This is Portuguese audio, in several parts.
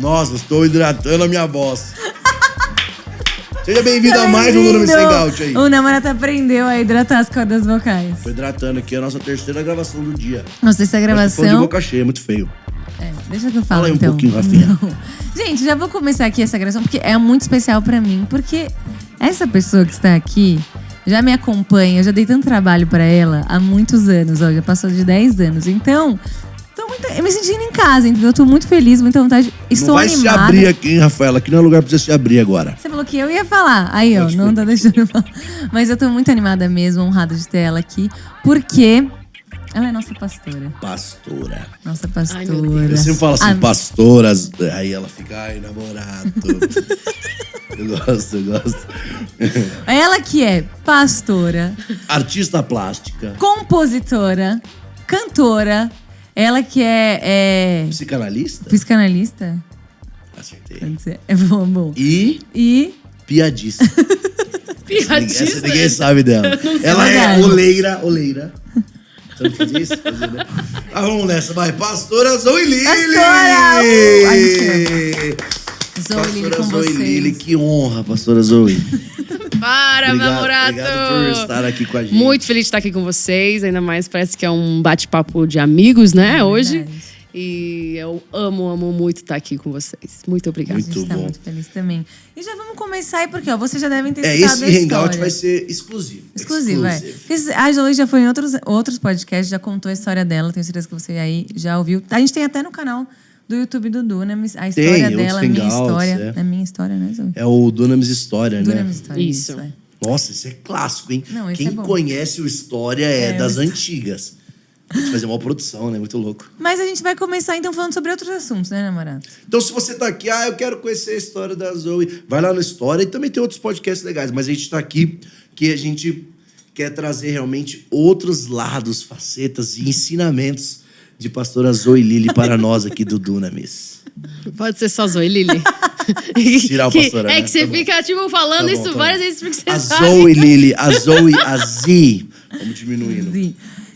Nossa, estou hidratando a minha voz. Seja bem-vindo a mais um Dunamis Hangout aí. O namorado aprendeu a hidratar as cordas vocais. Tô hidratando aqui a nossa terceira gravação do dia. Nossa, essa gravação... Tô de boca cheia, muito feio. Deixa que eu falo, Fala aí então. um pouquinho, Rafinha. Não. Gente, já vou começar aqui essa gravação, porque é muito especial pra mim. Porque essa pessoa que está aqui já me acompanha, eu já dei tanto trabalho pra ela há muitos anos. Ó, já passou de 10 anos. Então... eu me sentindo em casa, entendeu? Eu tô muito feliz, muita vontade. Estou animada. Não vai se abrir aqui, hein, Rafaela? Aqui não é lugar pra você se abrir agora. Você falou que eu ia falar. Aí, ó, não tá deixando eu falar. Mas eu tô muito animada mesmo, honrada de ter ela aqui. Porque ela é nossa pastora. Pastora. Nossa pastora. Ai, eu sempre falo assim, pastoras. Aí ela fica, ai, namorado. Eu gosto. Ela que é pastora. Artista plástica. Compositora. Cantora. Ela que é Psicanalista? Psicanalista? Acertei. Pode ser. É bom. E piadista. Piadista? Essa ninguém sabe dela. Ela é oleira. Você não fazia isso? Fazia, né? Vamos nessa, vai. Pastora Zoe Lili! Pastora! Zoe Lili com Zoe vocês. Lili, que honra, pastora Zoe. Para, meu namorado! Obrigado por estar aqui com a gente. Muito feliz de estar aqui com vocês. Ainda mais, parece que é um bate-papo de amigos, né, hoje. E eu amo muito estar aqui com vocês. Muito obrigada. A gente tá muito feliz também. E já vamos começar aí, porque ó, vocês já devem ter escutado esse a história. hangout vai ser exclusivo. Exclusivo. A Zoe já foi em outros podcasts, já contou a história dela. Tenho certeza que você aí já ouviu. A gente tem até no canal do YouTube do Dunamis, a história dela, a minha história. É minha história, né, Zoe? É o Dunamis História, né? Dunamis História, isso. Nossa, esse é clássico, hein? Não, esse Quem é bom. conhece o História é das antigas. Tem que fazer uma produção, né? Muito louco. Mas a gente vai começar, então, falando sobre outros assuntos, né, namorado? Então, se você tá aqui, eu quero conhecer a história da Zoe, vai lá no História. E também tem outros podcasts legais. Mas a gente tá aqui que a gente quer trazer realmente outros lados, facetas e ensinamentos de pastora Zoe Lili para nós aqui do Dunamis. Pode ser só Zoe Lili. Tirar o pastora, né? É que você Tá fica, tipo, falando isso várias vezes porque você a sabe. Zoe Lili, a Zoe, a Z. Vamos diminuindo. Sim.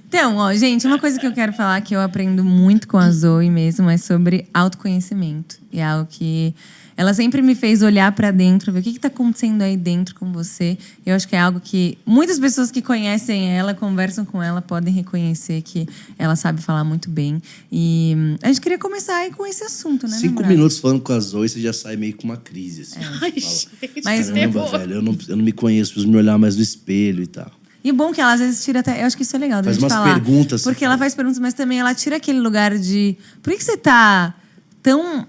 Então, ó, gente, uma coisa que eu quero falar que eu aprendo muito com a Zoe mesmo é sobre autoconhecimento. E é algo que ela sempre me fez olhar pra dentro, ver o que tá acontecendo aí dentro com você. Eu acho que é algo que muitas pessoas que conhecem ela, conversam com ela, podem reconhecer que ela sabe falar muito bem. E a gente queria começar aí com esse assunto, né, 5 namorado? minutos falando com a Zoe, você já sai meio com uma crise. Assim. Ai, gente, Mas, Caramba, velho, eu não me conheço, preciso me olhar mais no espelho e tal. E o bom que ela às vezes tira até... Eu acho que isso é legal da Faz gente umas falar. perguntas. Porque ela faz perguntas, mas também ela tira aquele lugar de... Por que você tá tão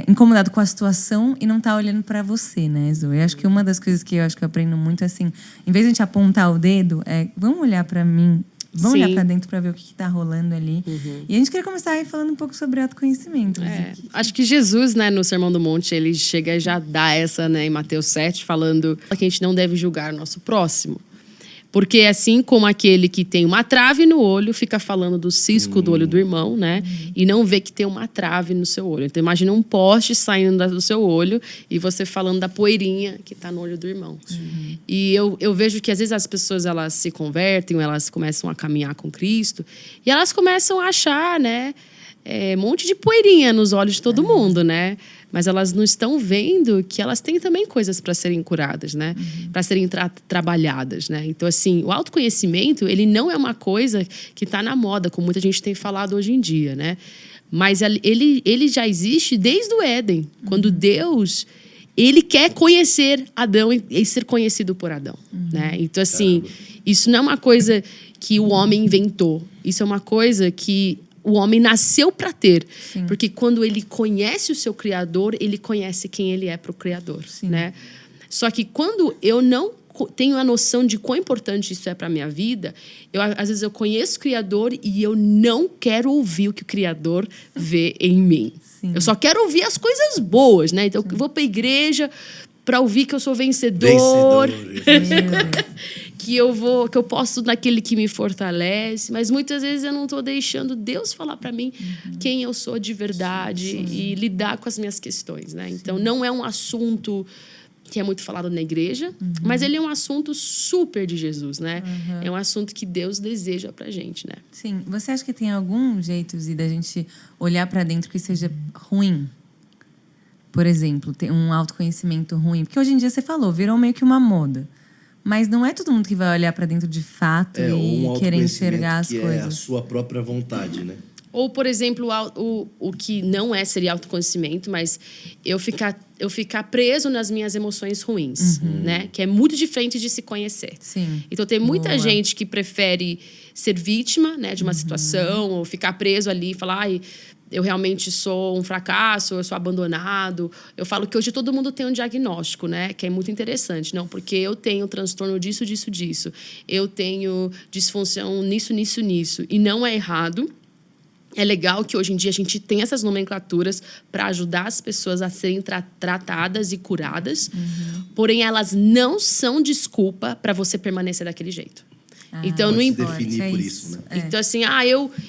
incomodado com a situação e não tá olhando pra você, né, Zoe? Eu acho que uma das coisas que eu acho que eu aprendo muito é assim... Em vez de a gente apontar o dedo, vamos olhar pra mim... Vamos olhar pra dentro pra ver o que tá rolando ali. E a gente queria começar aí falando um pouco sobre autoconhecimento. Acho que Jesus, né, no Sermão do Monte, ele chega e já dá essa, né, em Mateus 7, falando que a gente não deve julgar o nosso próximo. Porque assim como aquele que tem uma trave no olho fica falando do cisco do olho do irmão, né? E não vê que tem uma trave no seu olho. Então imagina um poste saindo do seu olho e você falando da poeirinha que está no olho do irmão. E eu vejo que às vezes as pessoas elas se convertem, elas começam a caminhar com Cristo e elas começam a achar, né? Um monte de poeirinha nos olhos de todo mundo, né? Mas elas não estão vendo que elas têm também coisas para serem curadas, né? Para serem trabalhadas, né? Então, assim, o autoconhecimento, ele não é uma coisa que está na moda, como muita gente tem falado hoje em dia, né? Mas ele já existe desde o Éden, quando Deus... Ele quer conhecer Adão e ser conhecido por Adão, né? Então, assim, isso não é uma coisa que o homem inventou. Isso é uma coisa que o homem nasceu para ter. Sim. Porque quando ele conhece o seu Criador, ele conhece quem ele é para o Criador, né? Só que quando eu não tenho a noção de quão importante isso é para minha vida, às vezes eu conheço o Criador e eu não quero ouvir o que o Criador vê em mim. Sim. Eu só quero ouvir as coisas boas, né? Então, eu vou para a igreja para ouvir que eu sou vencedor. que eu posso naquele que me fortalece, mas muitas vezes eu não estou deixando Deus falar para mim quem eu sou de verdade e lidar com as minhas questões, né? Então, não é um assunto que é muito falado na igreja, mas ele é um assunto super de Jesus, né? É um assunto que Deus deseja pra gente, né? Sim. Você acha que tem algum jeito, Zí, da gente olhar pra dentro que seja ruim? por exemplo, ter um autoconhecimento ruim? Porque hoje em dia você falou, virou meio que uma moda. Mas não é todo mundo que vai olhar pra dentro de fato ou e querer enxergar as que coisas. é a sua própria vontade, né? Ou, por exemplo, o que não seria autoconhecimento, mas eu ficar preso nas minhas emoções ruins, né? Que é muito diferente de se conhecer. Sim. Então, tem muita Boa. gente que prefere ser vítima, né, de uma situação, ou ficar preso ali e falar, ai, eu realmente sou um fracasso, eu sou abandonado. Eu falo que hoje todo mundo tem um diagnóstico, né? Que é muito interessante. Não, porque eu tenho transtorno disso, disso, disso. Eu tenho disfunção nisso, nisso, nisso. E não é errado. É legal que hoje em dia a gente tem essas nomenclaturas para ajudar as pessoas a serem tratadas e curadas. Porém, elas não são desculpa para você permanecer daquele jeito. Então, não Pode se importa. definir por isso, né? Então, assim,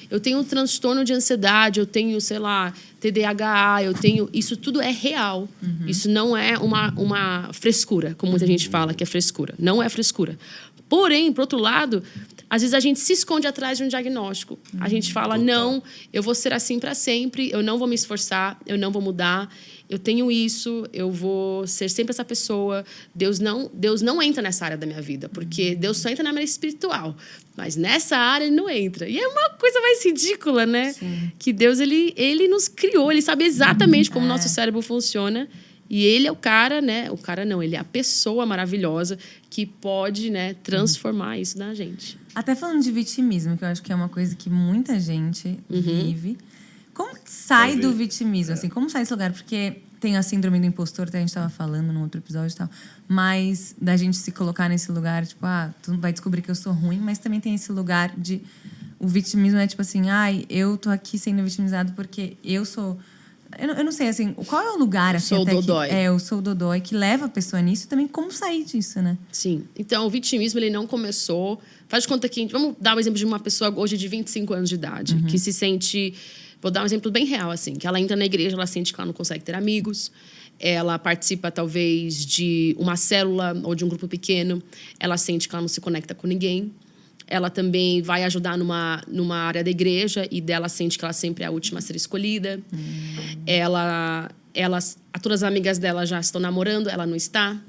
eu tenho um transtorno de ansiedade, eu tenho, sei lá, TDAH, eu tenho... Isso tudo é real. Isso não é uma frescura, como muita gente fala que é frescura. Não é frescura. Porém, por outro lado, às vezes a gente se esconde atrás de um diagnóstico. A gente fala, não, eu vou ser assim para sempre, eu não vou me esforçar, eu não vou mudar, eu tenho isso, eu vou ser sempre essa pessoa. Deus não entra nessa área da minha vida, porque Deus só entra na área espiritual. Mas nessa área ele não entra. E é uma coisa mais ridícula, né? Sim. Que Deus, ele nos criou, ele sabe exatamente como o nosso cérebro funciona. E ele é o cara, né? O cara não, ele é a pessoa maravilhosa que pode, né, transformar isso na gente. Até falando de vitimismo, que eu acho que é uma coisa que muita gente vive. Como que sai do vitimismo? Assim, como sai desse lugar? Porque tem a síndrome do impostor, até a gente estava falando num outro episódio e tal. Mas da gente se colocar nesse lugar, tipo, tu vai descobrir que eu sou ruim, mas também tem esse lugar de... O vitimismo é tipo assim, eu tô aqui sendo vitimizado porque eu sou... Eu não sei, assim, qual é o lugar... Assim, Sou dodói. Eu sou o dodói, que leva a pessoa nisso e também como sair disso, né? Sim. Então, o vitimismo, ele não começou... Faz de conta que... Vamos dar um exemplo de uma pessoa hoje de 25 anos de idade, que se sente... Vou dar um exemplo bem real, assim. Que ela entra na igreja, ela sente que ela não consegue ter amigos. Ela participa, talvez, de uma célula ou de um grupo pequeno. Ela sente que ela não se conecta com ninguém. Ela também vai ajudar numa área da igreja e dela sente que ela sempre é a última a ser escolhida. Todas as amigas dela já estão namorando, ela não está.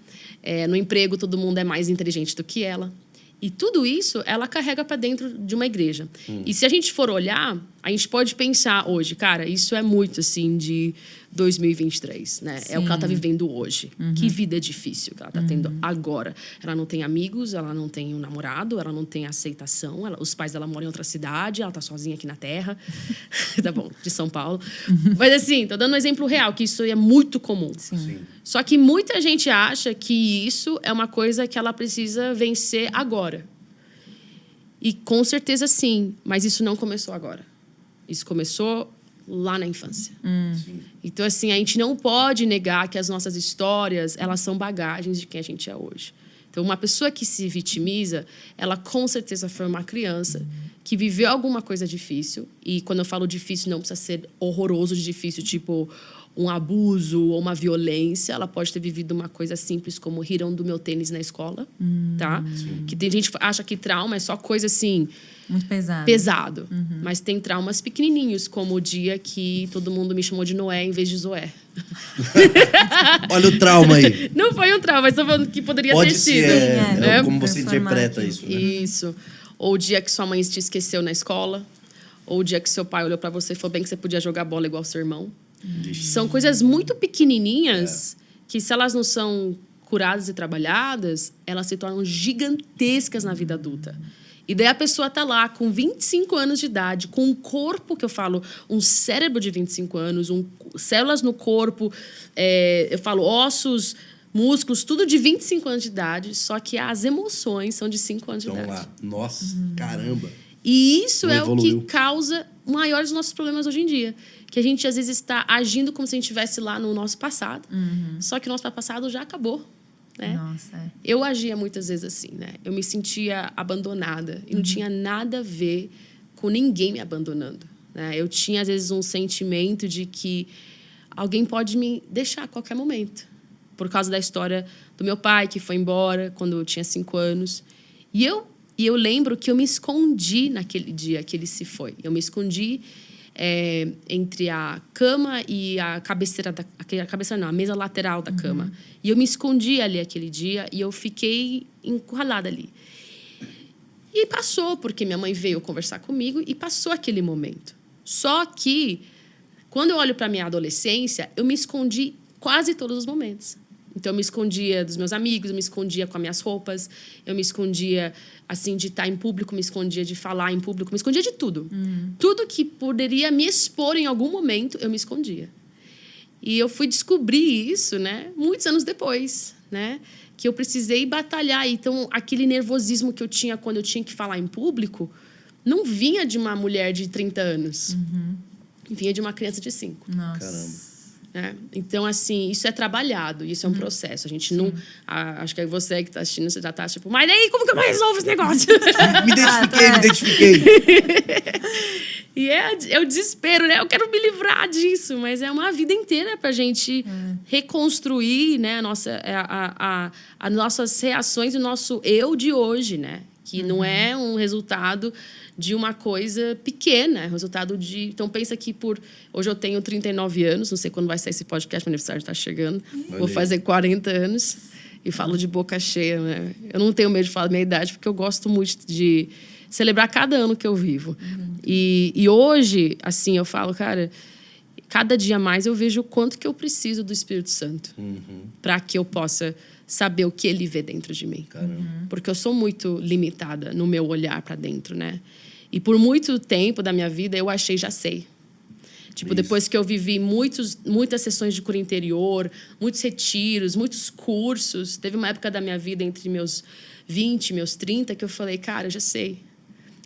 No emprego, todo mundo é mais inteligente do que ela. E tudo isso, ela carrega para dentro de uma igreja. E se a gente for olhar, a gente pode pensar hoje, cara, isso é muito, assim, de 2023, né? É o que ela tá vivendo hoje. Que vida difícil que ela tá tendo agora. Ela não tem amigos, ela não tem um namorado, ela não tem aceitação, os pais dela moram em outra cidade, ela tá sozinha aqui na Terra. Tá bom, de São Paulo. Mas, assim, tô dando um exemplo real, que isso é muito comum. Sim. Só que muita gente acha que isso é uma coisa que ela precisa vencer agora. E com certeza sim, mas isso não começou agora. Isso começou lá na infância. Então, assim, a gente não pode negar que as nossas histórias, elas são bagagens de quem a gente é hoje. Então, uma pessoa que se vitimiza, ela com certeza foi uma criança que viveu alguma coisa difícil. E quando eu falo difícil, não precisa ser horroroso de difícil, tipo um abuso ou uma violência. Ela pode ter vivido uma coisa simples, como riram do meu tênis na escola, tá? Que tem gente que acha que trauma é só coisa assim... Muito pesado. Pesado. Mas tem traumas pequenininhos, como o dia que todo mundo me chamou de Noé em vez de Zoé. Olha o trauma aí. Não foi um trauma, mas estou falando que poderia Pode ter ser, sido. Né? como você interpreta isso, né? Isso. Ou o dia que sua mãe te esqueceu na escola. Ou o dia que seu pai olhou para você e falou bem que você podia jogar bola igual seu irmão. São coisas muito pequenininhas que, se elas não são curadas e trabalhadas, elas se tornam gigantescas na vida adulta. E daí a pessoa tá lá com 25 anos de idade, com um corpo, que eu falo, um cérebro de 25 anos, células no corpo, eu falo ossos, músculos, tudo de 25 anos de idade, só que as emoções são de 5 anos de idade. Lá. Nossa, caramba. E isso Não é evoluiu. o que causa o maior dos nossos problemas hoje em dia. Que a gente, às vezes, está agindo como se a gente estivesse lá no nosso passado. Só que o nosso passado já acabou. Né? Nossa, Eu agia muitas vezes assim, né? Eu me sentia abandonada. E não tinha nada a ver com ninguém me abandonando. Né? Eu tinha, às vezes, um sentimento de que alguém pode me deixar a qualquer momento. Por causa da história do meu pai, que foi embora quando eu tinha 5 anos. E eu lembro que eu me escondi naquele dia que ele se foi. Eu me escondi entre a cama e a cabeceira a mesa lateral da cama. E eu me escondi ali aquele dia e eu fiquei encurralada ali. E passou, porque minha mãe veio conversar comigo e passou aquele momento. Só que, quando eu olho para minha adolescência, eu me escondi quase todos os momentos. Então, eu me escondia dos meus amigos, eu me escondia com as minhas roupas, eu me escondia, assim, de estar em público, me escondia de falar em público, me escondia de tudo. Tudo que poderia me expor em algum momento, eu me escondia. E eu fui descobrir isso, né, muitos anos depois, né, que eu precisei batalhar. Então, aquele nervosismo que eu tinha quando eu tinha que falar em público não vinha de uma mulher de 30 anos. Vinha de uma criança de 5. Nossa. Caramba. Então, assim, isso é trabalhado, isso é um processo. A gente não... acho que você que está assistindo, você já está tipo, mas aí como que eu resolvo esse negócio? Me identifiquei. E é o desespero, né? Eu quero me livrar disso, mas é uma vida inteira para a gente reconstruir, né, as nossas reações e o nosso eu de hoje, né? Que não é um resultado de uma coisa pequena, é resultado de... Então, pensa que hoje eu tenho 39 anos, não sei quando vai sair esse podcast, meu aniversário está chegando. Vou fazer 40 anos e falo de boca cheia, né? Eu não tenho medo de falar da minha idade, porque eu gosto muito de celebrar cada ano que eu vivo. E hoje, assim, eu falo, cara, cada dia mais eu vejo o quanto que eu preciso do Espírito Santo para que eu possa saber o que ele vê dentro de mim. Porque eu sou muito limitada no meu olhar para dentro, né? E por muito tempo da minha vida, eu achei, já sei. Tipo, depois que eu vivi muitas sessões de cura interior, muitos retiros, muitos cursos, teve uma época da minha vida entre meus 20 e meus 30 que eu falei, cara, eu já sei.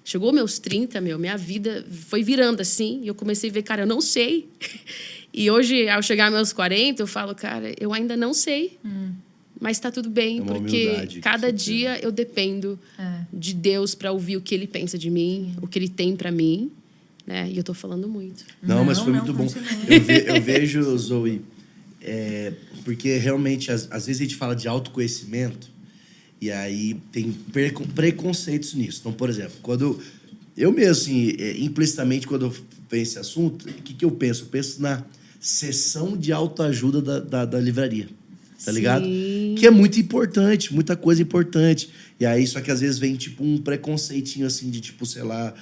Chegou meus 30, minha vida foi virando assim, e eu comecei a ver, cara, eu não sei. E hoje, ao chegar aos meus 40, eu falo, cara, eu ainda não sei. Mas está tudo bem, porque cada dia eu dependo de Deus para ouvir o que Ele pensa de mim, o que Ele tem para mim, né? E eu estou falando muito. Não, mas foi muito bom. Eu vejo, Zoe, porque realmente, às vezes a gente fala de autoconhecimento e aí tem preconceitos nisso. Então, por exemplo, quando eu mesmo, assim, implicitamente, quando eu penso nesse assunto, o que eu penso? Eu penso na sessão de autoajuda da livraria. Tá ligado? Que é muito importante, muita coisa importante. E aí, só que às vezes vem, tipo, um preconceitinho, assim, de, tipo, sei lá...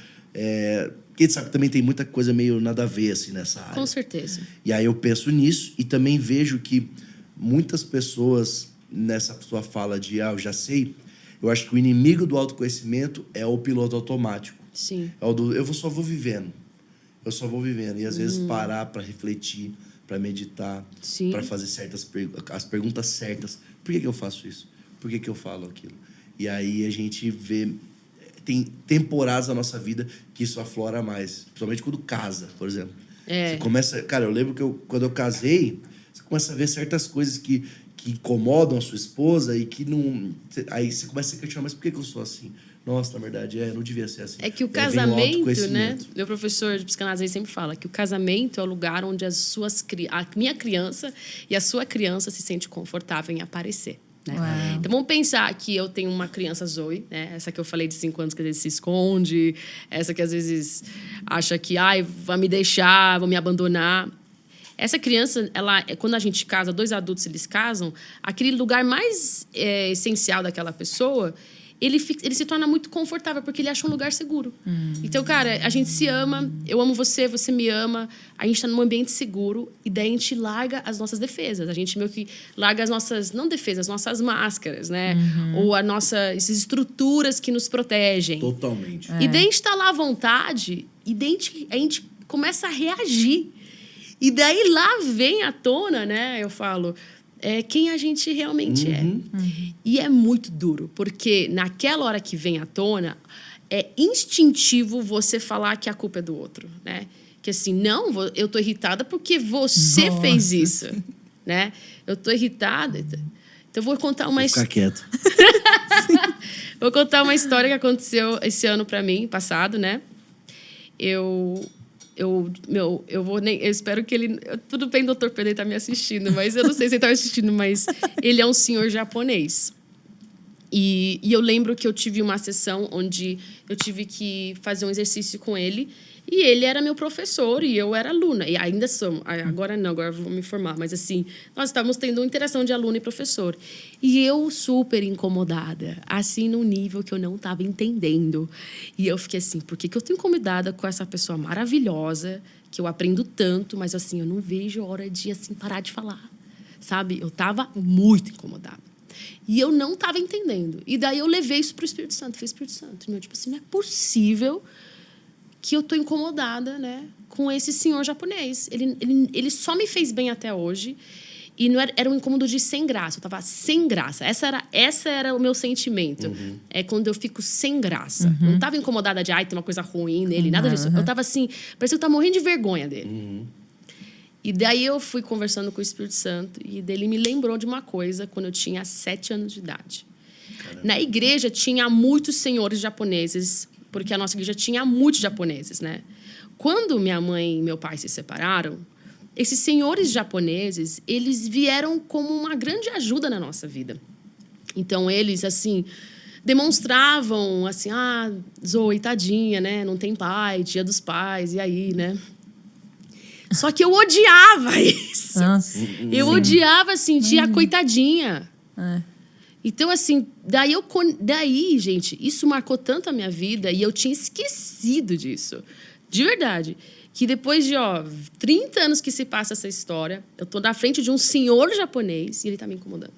Porque a gente sabe que também tem muita coisa meio nada a ver, assim, nessa área. Com certeza. E aí eu penso nisso e também vejo que muitas pessoas, nessa sua fala de, eu já sei, eu acho que o inimigo do autoconhecimento é o piloto automático. Sim. É o do, só vou vivendo. Eu só vou vivendo. E às vezes parar para refletir, para meditar, para fazer as perguntas certas. Por que eu faço isso? Por que eu falo aquilo? E aí a gente vê... Tem temporadas da nossa vida que isso aflora mais. Principalmente quando casa, por exemplo. Você começa... Cara, eu lembro que quando eu casei, você começa a ver certas coisas que incomodam a sua esposa e que não... Aí você começa a se questionar, mas por que eu sou assim? Nossa, na verdade, não devia ser assim. É que o casamento, né? Meu professor de psicanálise sempre fala que o casamento é o lugar onde a minha criança e a sua criança se sente confortável em aparecer. Né? Então, vamos pensar que eu tenho uma criança Zoe, né? Essa que eu falei de 5 anos que às vezes se esconde, essa que às vezes acha que vai me deixar, vão me abandonar. Essa criança, quando a gente casa, 2 adultos eles casam, aquele lugar mais essencial daquela pessoa... Ele se torna muito confortável, porque ele acha um lugar seguro. Então, cara, a gente se ama, eu amo você, você me ama, a gente está num ambiente seguro, e daí a gente larga as nossas defesas. A gente meio que larga as nossas, não defesas, as nossas máscaras, né? Ou essas estruturas que nos protegem. Totalmente. E daí a gente está lá à vontade, e daí a gente começa a reagir. E daí lá vem à tona, né? Eu falo... quem a gente realmente é. E é muito duro, porque naquela hora que vem à tona, é instintivo você falar que a culpa é do outro, né? Que assim, não, eu tô irritada porque você fez isso, né? Eu tô irritada. Então, eu vou contar uma história. Fica quieto. Vou contar uma história que aconteceu esse ano pra mim, passado, né? Eu espero que ele... Tudo bem, doutor Pedro, ele tá me assistindo, mas eu não sei se ele tá me assistindo, mas ele é um senhor japonês. E eu lembro que eu tive uma sessão onde eu tive que fazer um exercício com ele. E ele era meu professor e eu era aluna. E ainda somos. Agora não, agora eu vou me formar. Mas assim, nós estávamos tendo uma interação de aluno e professor. E eu super incomodada. Assim, num nível que eu não estava entendendo. E eu fiquei assim, por que eu estou incomodada com essa pessoa maravilhosa, que eu aprendo tanto, mas assim, eu não vejo a hora de assim, parar de falar. Sabe? Eu estava muito incomodada. E eu não estava entendendo. E daí eu levei isso para o Espírito Santo. Falei, Espírito Santo, tipo assim, não é possível que eu tô incomodada, né, com esse senhor japonês. Ele só me fez bem até hoje. E não era um incômodo de sem graça. Eu tava sem graça. Essa era o meu sentimento. É quando eu fico sem graça. Não tava incomodada de, tem uma coisa ruim nele, nada disso. Eu tava assim, parecia que eu tava morrendo de vergonha dele. E daí eu fui conversando com o Espírito Santo. E dele me lembrou de uma coisa quando eu tinha 7 anos de idade. Caramba. Na igreja tinha muitos senhores japoneses, porque a nossa igreja tinha muitos japoneses, né? Quando minha mãe e meu pai se separaram, esses senhores japoneses, eles vieram como uma grande ajuda na nossa vida. Então, eles, assim, demonstravam, assim, Zoe, tadinha, né? Não tem pai, dia dos pais, e aí, né? Só que eu odiava isso. Nossa. Eu odiava sentir a coitadinha. Então, assim, daí, gente, isso marcou tanto a minha vida e eu tinha esquecido disso. De verdade. Que depois de, 30 anos que se passa essa história, eu tô na frente de um senhor japonês e ele tá me incomodando.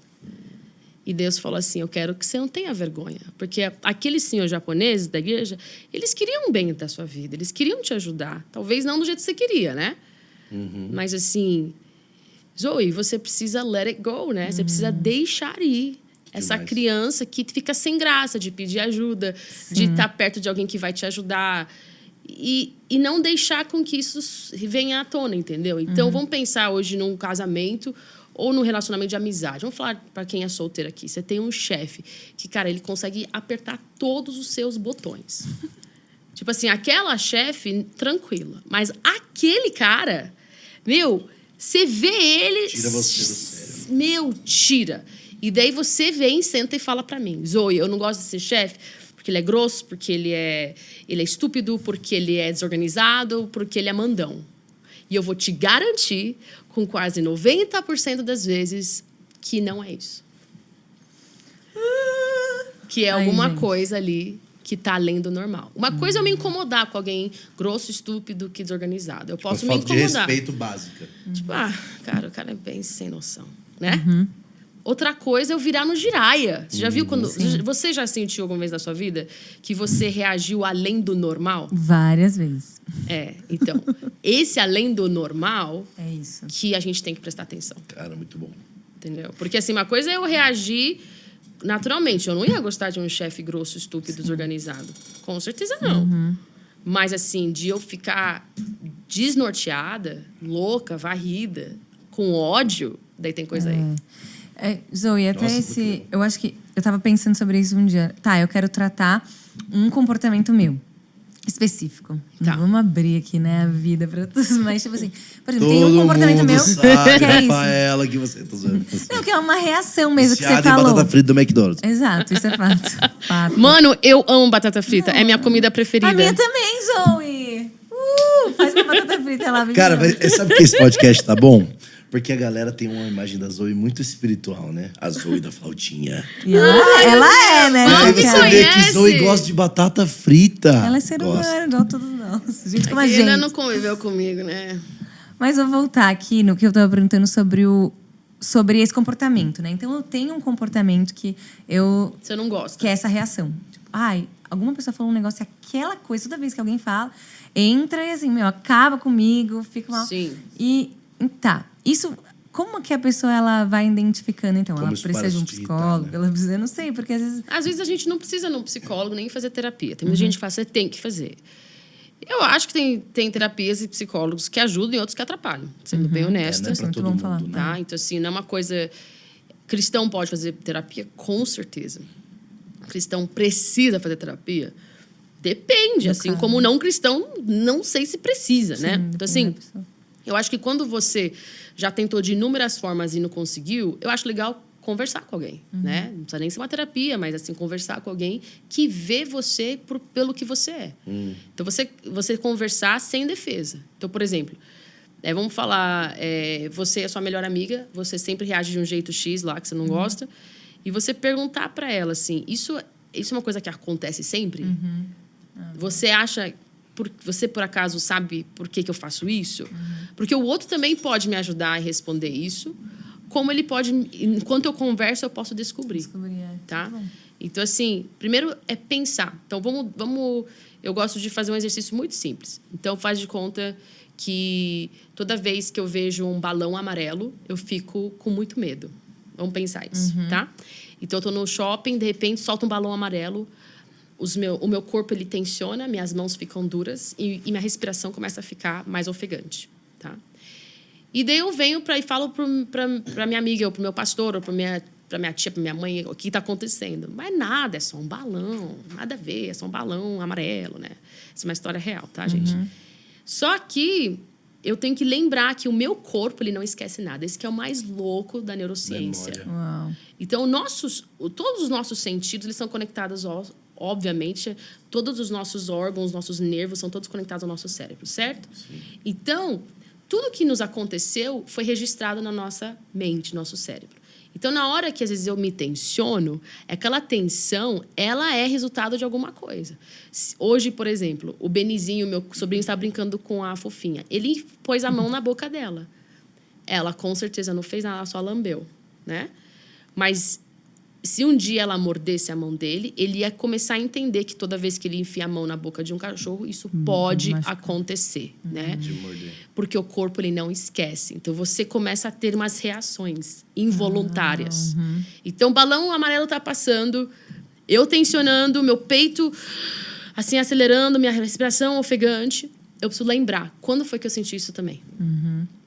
E Deus falou assim, eu quero que você não tenha vergonha. Porque aqueles senhores japoneses da igreja, eles queriam o bem da sua vida, eles queriam te ajudar. Talvez não do jeito que você queria, né? Mas, assim, Zoe, você precisa let it go, né? Você precisa deixar ir. Essa criança que fica sem graça de pedir ajuda, de estar perto de alguém que vai te ajudar. E não deixar com que isso venha à tona, entendeu? Então, vamos pensar hoje num casamento ou num relacionamento de amizade. Vamos falar para quem é solteiro aqui. Você tem um chefe que, cara, ele consegue apertar todos os seus botões. Tipo assim, aquela chefe, tranquila. Mas aquele cara, você vê ele... Tira você do sério. Tira. E daí você vem, senta e fala pra mim, Zoe, eu não gosto desse chefe porque ele é grosso, porque ele é estúpido, porque ele é desorganizado, porque ele é mandão. E eu vou te garantir, com quase 90% das vezes, que não é isso. Que é alguma coisa ali que tá além do normal. Uma coisa é eu me incomodar com alguém grosso, estúpido, que desorganizado. Eu posso me incomodar. Falta de respeito básica. Tipo, cara, o cara é bem sem noção, né? Outra coisa é eu virar no giraia. Você já viu quando... Você já sentiu alguma vez na sua vida que você reagiu além do normal? Várias vezes. Então, esse além do normal... É isso. Que a gente tem que prestar atenção. Cara, muito bom. Entendeu? Porque, assim, uma coisa é eu reagir naturalmente. Eu não ia gostar de um chefe grosso, estúpido, desorganizado. Com certeza não. Mas, assim, de eu ficar desnorteada, louca, varrida, com ódio, daí tem coisa aí. Zoe, até eu acho que eu tava pensando sobre isso um dia. Eu quero tratar um comportamento meu específico. Não vamos abrir aqui, né, a vida pra todos, mas tipo assim, por exemplo, tem um comportamento meu sabe, que é isso. Rafaela, que você tá usando. Não, que é uma reação mesmo que você falou. batata frita do McDonald's. Exato, isso é fato. Mano, eu amo batata frita. É minha comida preferida. A minha também, Zoe. Faz uma batata frita lá. Cara, sabe por que esse podcast tá bom? Porque a galera tem uma imagem da Zoe muito espiritual, né? A Zoe da flautinha. E ela é, né? Aí você vê que Zoe gosta de batata frita. Ela é ser humano, igual todos nós. Gente como a gente. Ainda não conviveu comigo, né? Mas vou voltar aqui no que eu tava perguntando sobre esse comportamento, né? Então, eu tenho um comportamento que eu... Você não gosta. Que é essa reação. Tipo, alguma pessoa falou um negócio, aquela coisa, toda vez que alguém fala, entra e assim, acaba comigo, fica mal. Sim. Isso, como que a pessoa ela vai identificando, então? Como ela precisa de um psicólogo? né? Ela precisa, eu não sei, porque às vezes... Às vezes a gente não precisa de um psicólogo nem fazer terapia. Tem muita gente que fala, você tem que fazer. Eu acho que tem terapias e psicólogos que ajudam e outros que atrapalham, sendo bem honesta. Não é pra todo mundo, falar. Tá? Então, assim, não é uma coisa... Cristão pode fazer terapia? Com certeza. Cristão precisa fazer terapia? Depende. Assim como não cristão, não sei se precisa, né? Então, assim, eu acho que quando você já tentou de inúmeras formas e não conseguiu, eu acho legal conversar com alguém, né? Não precisa nem ser uma terapia, mas assim, conversar com alguém que vê você pelo que você é. Então, você conversar sem defesa. Então, por exemplo, vamos falar, você é sua melhor amiga, você sempre reage de um jeito X lá que você não gosta, e você perguntar para ela assim, isso é uma coisa que acontece sempre? Você acha... Você, por acaso, sabe por que eu faço isso? Porque o outro também pode me ajudar a responder isso, como ele pode... Enquanto eu converso, eu posso descobrir. Tá? Então, assim, primeiro é pensar. Então, vamos... Eu gosto de fazer um exercício muito simples. Então, faz de conta que toda vez que eu vejo um balão amarelo, eu fico com muito medo. Vamos pensar isso, tá? Então, eu tô no shopping, de repente, solta um balão amarelo... O meu corpo, ele tensiona, minhas mãos ficam duras e minha respiração começa a ficar mais ofegante, tá? E daí eu venho e falo para minha amiga, ou para o meu pastor, ou para minha tia, para minha mãe, o que está acontecendo. Mas nada, é só um balão, nada a ver, é só um balão amarelo, né? Isso é uma história real, tá, gente? Só que eu tenho que lembrar que o meu corpo, ele não esquece nada. Esse que é o mais louco da neurociência. Uau. Então, todos os nossos sentidos, eles são conectados obviamente, todos os nossos órgãos, nossos nervos são todos conectados ao nosso cérebro, certo? Sim. Então, tudo que nos aconteceu foi registrado na nossa mente, nosso cérebro. Então, na hora que às vezes eu me tensiono, aquela tensão, ela é resultado de alguma coisa. Hoje, por exemplo, o Benizinho, meu sobrinho, está brincando com a Fofinha. Ele pôs a mão na boca dela. Ela, com certeza, não fez nada, ela só lambeu, né? Mas... se um dia ela mordesse a mão dele, ele ia começar a entender que toda vez que ele enfia a mão na boca de um cachorro, isso pode acontecer, né? De morder. Porque o corpo, ele não esquece. Então, você começa a ter umas reações involuntárias. Então, o balão amarelo tá passando, eu tensionando, meu peito, assim, acelerando, minha respiração ofegante. Eu preciso lembrar, quando foi que eu senti isso também?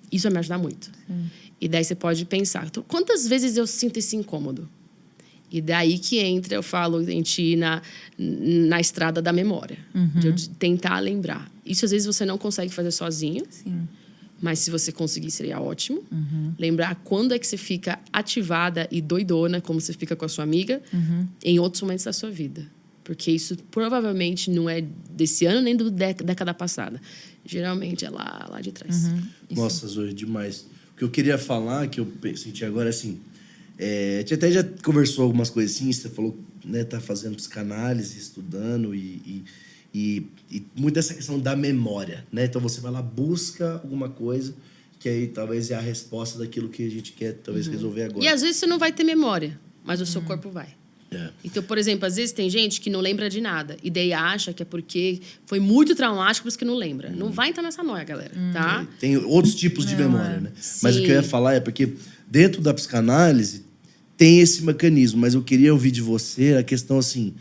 Isso vai me ajudar muito. E daí você pode pensar, então, quantas vezes eu sinto esse incômodo? E daí que entra, eu falo, a gente ir na estrada da memória. De eu tentar lembrar. Isso, às vezes, você não consegue fazer sozinho. Sim. Mas, se você conseguir, seria ótimo. Lembrar quando é que você fica ativada e doidona, como você fica com a sua amiga, em outros momentos da sua vida. Porque isso, provavelmente, não é desse ano nem da década passada. Geralmente, é lá de trás. Nossa, Zoe, demais. O que eu queria falar, que eu senti agora, assim... a gente até já conversou algumas coisas assim, você falou, né, tá fazendo psicanálise, estudando e muito essa questão da memória, né? Então você vai lá, busca alguma coisa que aí talvez é a resposta daquilo que a gente quer talvez resolver agora. E às vezes você não vai ter memória, mas o seu corpo vai. Então, por exemplo, às vezes tem gente que não lembra de nada e daí acha que é porque foi muito traumático, por isso que não lembra. Não vai entrar nessa noia, galera, tá? Tem outros tipos de memória, né? Mas o que eu ia falar é porque dentro da psicanálise tem esse mecanismo, mas eu queria ouvir de você a questão assim,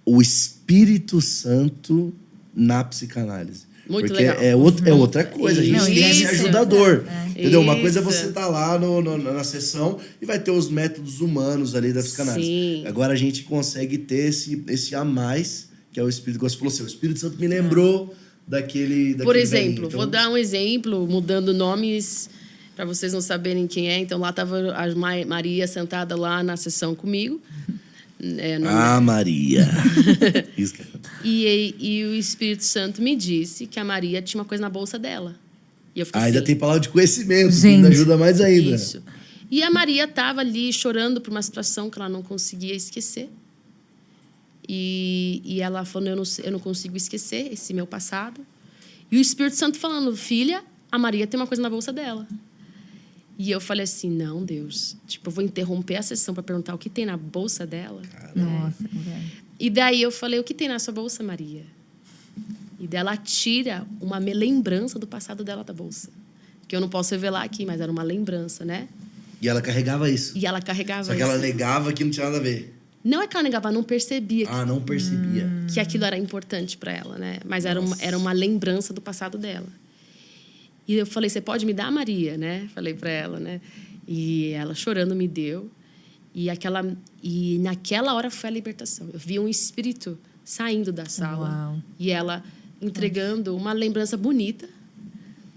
o Espírito Santo na psicanálise. Muito porque legal. é outra coisa, a gente tem esse ajudador. Entendeu? Uma coisa é você estar lá na sessão e vai ter os métodos humanos ali da psicanálise. Sim. Agora a gente consegue ter esse a mais, que é o Espírito, como você falou assim, o Espírito Santo me lembrou daquele Por exemplo, velhinho. Então, vou dar um exemplo, mudando nomes para vocês não saberem quem é. Então, lá estava a Maria sentada lá na sessão comigo. Maria. Isso, cara. E o Espírito Santo me disse que a Maria tinha uma coisa na bolsa dela. E eu fiquei Ainda assim, tem palavra de conhecimento, que Gente. ainda ajuda mais ainda. Isso. E a Maria estava ali chorando por uma situação que ela não conseguia esquecer. E ela falando, eu não consigo esquecer esse meu passado. E o Espírito Santo falando, filha, a Maria tem uma coisa na bolsa dela. E eu falei assim, não, Deus. Tipo, eu vou interromper a sessão para perguntar o que tem na bolsa dela. Nossa, E daí eu falei, o que tem na sua bolsa, Maria? E daí ela tira uma lembrança do passado dela da bolsa. Que eu não posso revelar aqui, mas era uma lembrança, né? E ela carregava isso. E ela carregava Só que isso. ela negava que não tinha nada a ver. Não é que ela negava, ela não percebia Não percebia. que aquilo era importante para ela, né? Mas era uma lembrança do passado dela. E eu falei, você pode me dar, Maria, né? Falei para ela, né? E ela chorando me deu. E naquela hora foi a libertação. Eu vi um espírito saindo da sala. Uau. E ela entregando uma lembrança bonita,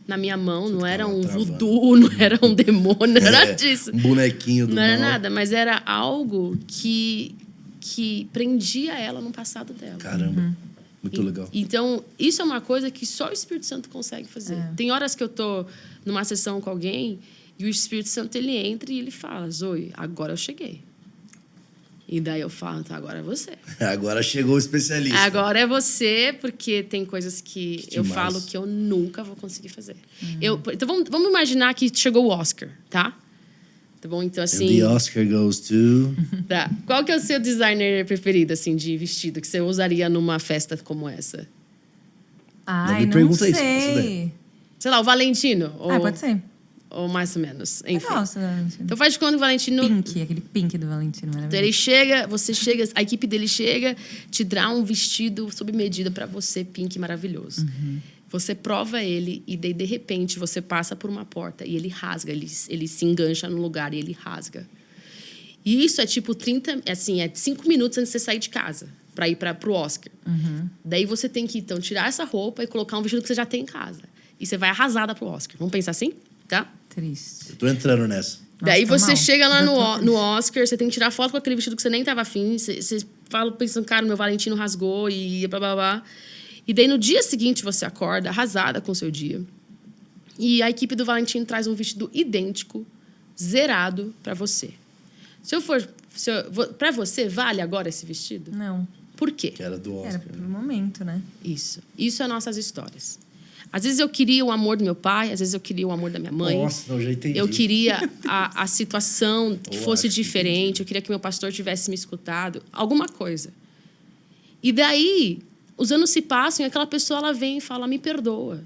na minha mão, não era um travando. voodoo, não era um demônio, não era disso. Um bonequinho do Não era mal. nada, mas era algo que prendia ela no passado dela. Caramba, muito legal. Então, isso é uma coisa que só o Espírito Santo consegue fazer. Tem horas que eu tô numa sessão com alguém e o Espírito Santo, ele entra e ele fala, Zoe, agora eu cheguei. E daí eu falo, então agora é você. Agora chegou o especialista. Agora é você, porque tem coisas que eu demais. falo que eu nunca vou conseguir fazer. Então, vamos imaginar que chegou o Oscar, tá? Tá bom? Então, And assim... the Oscar goes to... Tá. Qual que é o seu designer preferido, assim, de vestido que você usaria numa festa como essa? Ai, me não pergunta isso, sei. Sei lá, o Valentino? Ou, Pode ser. Ou mais ou menos, Eu enfim. gosto do Valentino. Então faz de conta que o Valentino... Aquele pink do Valentino, Então maravilhoso. ele chega, você chega, a equipe dele chega, te dá um vestido sob medida pra você, pink maravilhoso. Você prova ele e daí, de repente, você passa por uma porta e ele rasga, ele se engancha no lugar e ele rasga. E isso é tipo 5 minutos antes de você sair de casa pra ir pro Oscar. Daí você tem que, então, tirar essa roupa e colocar um vestido que você já tem em casa. E você vai arrasada pro Oscar. Vamos pensar assim? Tá? Triste. Eu tô entrando nessa. Daí tô você mal. chega lá Já tô no triste. Oscar, você tem que tirar foto com aquele vestido que você nem tava afim. Você fala pensando, cara, meu Valentino rasgou e blá, blá, blá. E daí no dia seguinte você acorda arrasada com o seu dia. E a equipe do Valentino traz um vestido idêntico, zerado pra você. Pra você, vale agora esse vestido? Não. Por quê? Que era do Era Oscar. pro momento, né? Isso é nossas histórias. Às vezes eu queria o amor do meu pai, às vezes eu queria o amor da minha mãe. Nossa, não, já entendi. Eu queria a situação que Eu fosse acho que diferente, eu queria que meu pastor tivesse me escutado, alguma coisa. E daí, os anos se passam e aquela pessoa ela vem e fala, me perdoa.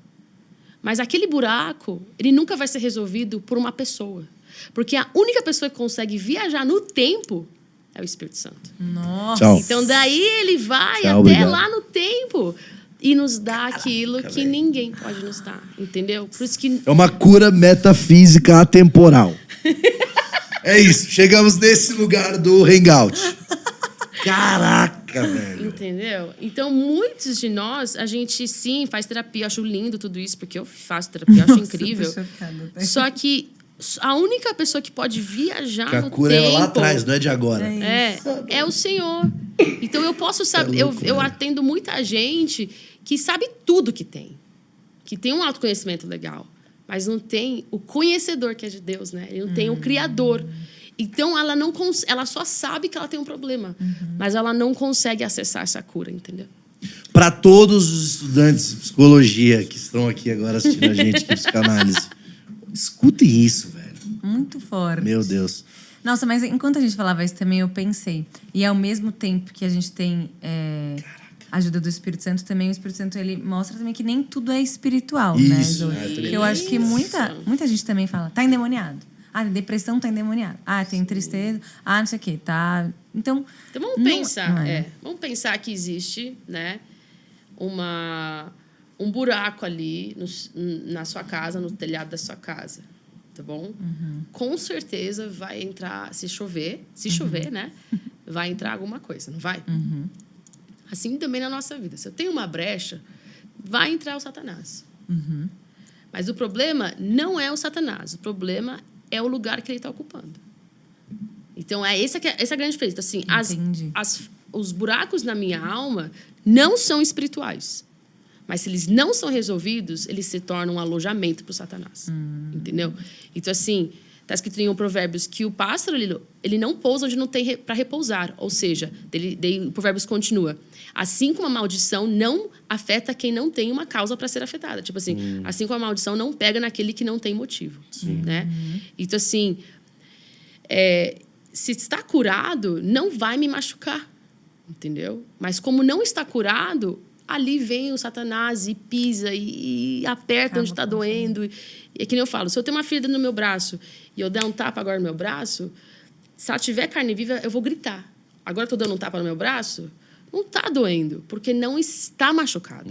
Mas aquele buraco, ele nunca vai ser resolvido por uma pessoa. Porque a única pessoa que consegue viajar no tempo é o Espírito Santo. Nossa. Tchau. Então daí ele vai Tchau, até obrigado. lá no tempo e nos dá aquilo que velho. ninguém pode nos dar, entendeu? Por isso que É uma cura metafísica atemporal. É isso. Chegamos nesse lugar do hangout. Caraca, velho. entendeu? Então, muitos de nós, a gente sim faz terapia, eu acho lindo tudo isso, porque eu faço terapia, eu acho incrível. Tô chocada, tá? Só que a única pessoa que pode viajar Porque a no cura tempo é lá atrás, não é de agora. é o Senhor. Então eu posso saber, louco, eu velho. atendo muita gente que sabe tudo que tem um autoconhecimento legal, mas não tem o conhecedor que é de Deus, né? Ele não tem o Criador. Então ela não ela só sabe que ela tem um problema, mas ela não consegue acessar essa cura, entendeu? Para todos os estudantes de psicologia que estão aqui agora assistindo a gente, que psicanálise, escutem isso, velho. Muito forte. Meu Deus. Nossa, mas enquanto a gente falava isso também, eu pensei. E ao mesmo tempo que a gente tem a ajuda do Espírito Santo, também o Espírito Santo, ele mostra também que nem tudo é espiritual, né, Isso, Zoe? também. Que eu acho que muita gente também fala, tá endemoniado. Ah, tem depressão, tá endemoniado. Ah, tem tristeza. Ah, não sei o quê, tá... Então vamos não- pensar, não é. vamos pensar que existe, né, um buraco ali na sua casa, no telhado da sua casa, tá bom? Com certeza vai entrar, se chover, né, vai entrar alguma coisa, não vai? Assim também na nossa vida. Se eu tenho uma brecha, vai entrar o Satanás. Mas o problema não é o Satanás, o problema é o lugar que ele está ocupando. Então, essa é a grande diferença. Assim, Entendi. os buracos na minha alma não são espirituais. Mas se eles não são resolvidos, eles se tornam um alojamento para o Satanás. Entendeu? Então, assim, está escrito em Provérbios que o pássaro ele não pousa onde não tem para repousar. Ou seja, daí o Provérbios continua. Assim como a maldição não afeta quem não tem uma causa para ser afetada. Tipo assim, assim como a maldição não pega naquele que não tem motivo. Né? Então, assim, se está curado, não vai me machucar. Entendeu? Mas como não está curado, ali vem o Satanás e pisa e aperta onde está doendo. E é que nem eu falo, se eu tenho uma ferida no meu braço e eu der um tapa agora no meu braço, se ela tiver carne viva, eu vou gritar. Agora eu estou dando um tapa no meu braço, não está doendo, porque não está machucado.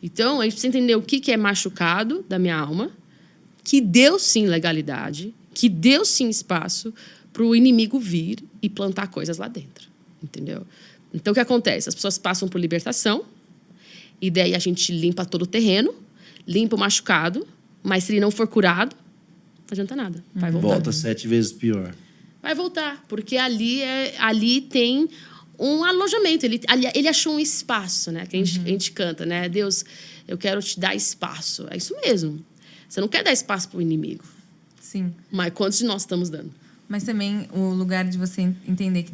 Então, a gente precisa entender o que é machucado da minha alma, que deu sim legalidade, que deu sim espaço para o inimigo vir e plantar coisas lá dentro. Entendeu? Então, o que acontece? As pessoas passam por libertação, e daí a gente limpa todo o terreno, limpa o machucado, Mas se ele não for curado, não adianta nada. Vai voltar. Volta 7 vezes pior. Vai voltar, porque ali tem um alojamento. Ele achou um espaço, né? Que a gente canta, né? Deus, eu quero te dar espaço. É isso mesmo. Você não quer dar espaço para o inimigo. Sim. Mas quantos de nós estamos dando? Mas também o lugar de você entender que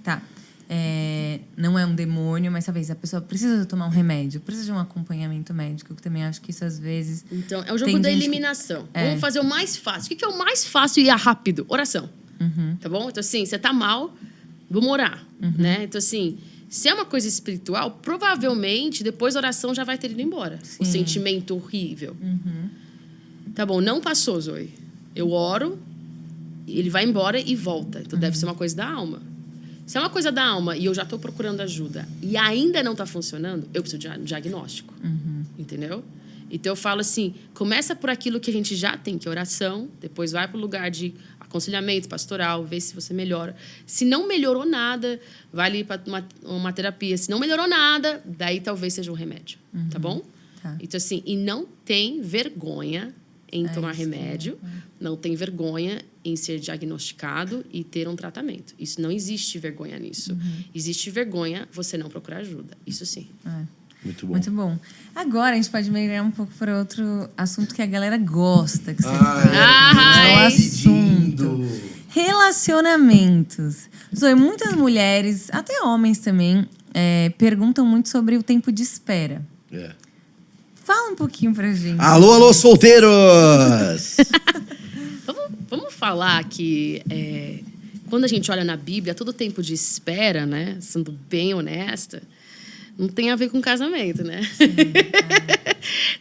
não é um demônio, mas talvez a pessoa precisa tomar um remédio, precisa de um acompanhamento médico, que também acho que isso às vezes... Então, é o jogo da eliminação. Vamos fazer o mais fácil. O que é o mais fácil e rápido? Oração. Tá bom? Então, assim, você tá mal, vamos orar, né? Então, assim, se é uma coisa espiritual, provavelmente, depois da oração já vai ter ido embora. Sim. O sentimento horrível. Tá bom, não passou, Zoe. Eu oro, ele vai embora e volta. Então, deve ser uma coisa da alma. Se é uma coisa da alma e eu já tô procurando ajuda e ainda não tá funcionando, eu preciso de um diagnóstico. Entendeu? Então, eu falo assim, começa por aquilo que a gente já tem, que é oração. Depois vai pro lugar de aconselhamento pastoral, vê se você melhora. Se não melhorou nada, vai ali para uma terapia. Se não melhorou nada, daí talvez seja um remédio. Tá bom? Tá. Então, assim, e não tem vergonha em tomar remédio. Não tem vergonha em ser diagnosticado e ter um tratamento. Isso não existe vergonha nisso. Existe vergonha você não procurar ajuda. Isso sim. Muito bom. Muito bom. Agora a gente pode migrar um pouco para outro assunto que a galera gosta, que você fala. É o assunto. Relacionamentos. Zoe, muitas mulheres, até homens também, perguntam muito sobre o tempo de espera. Fala um pouquinho pra gente. Alô, solteiros! Vamos falar que quando a gente olha na Bíblia, todo tempo de espera, né? Sendo bem honesta, não tem a ver com casamento, né?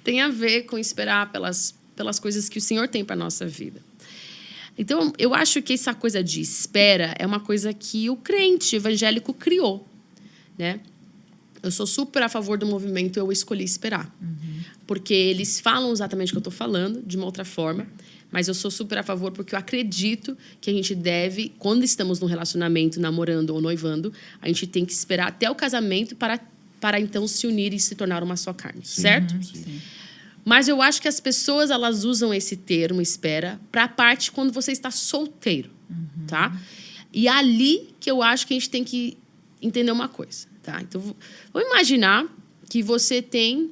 Tem a ver com esperar pelas coisas que o Senhor tem para nossa vida. Então, eu acho que essa coisa de espera é uma coisa que o crente evangélico criou, né? Eu sou super a favor do movimento Eu Escolhi Esperar. Porque eles falam exatamente o que eu estou falando, de uma outra forma. Mas eu sou super a favor porque eu acredito que a gente deve, quando estamos num relacionamento, namorando ou noivando, a gente tem que esperar até o casamento para então se unir e se tornar uma só carne, certo? Sim. Mas eu acho que as pessoas, elas usam esse termo, espera, para a parte quando você está solteiro, tá? E ali que eu acho que a gente tem que entender uma coisa, tá? Então, vamos imaginar que você tem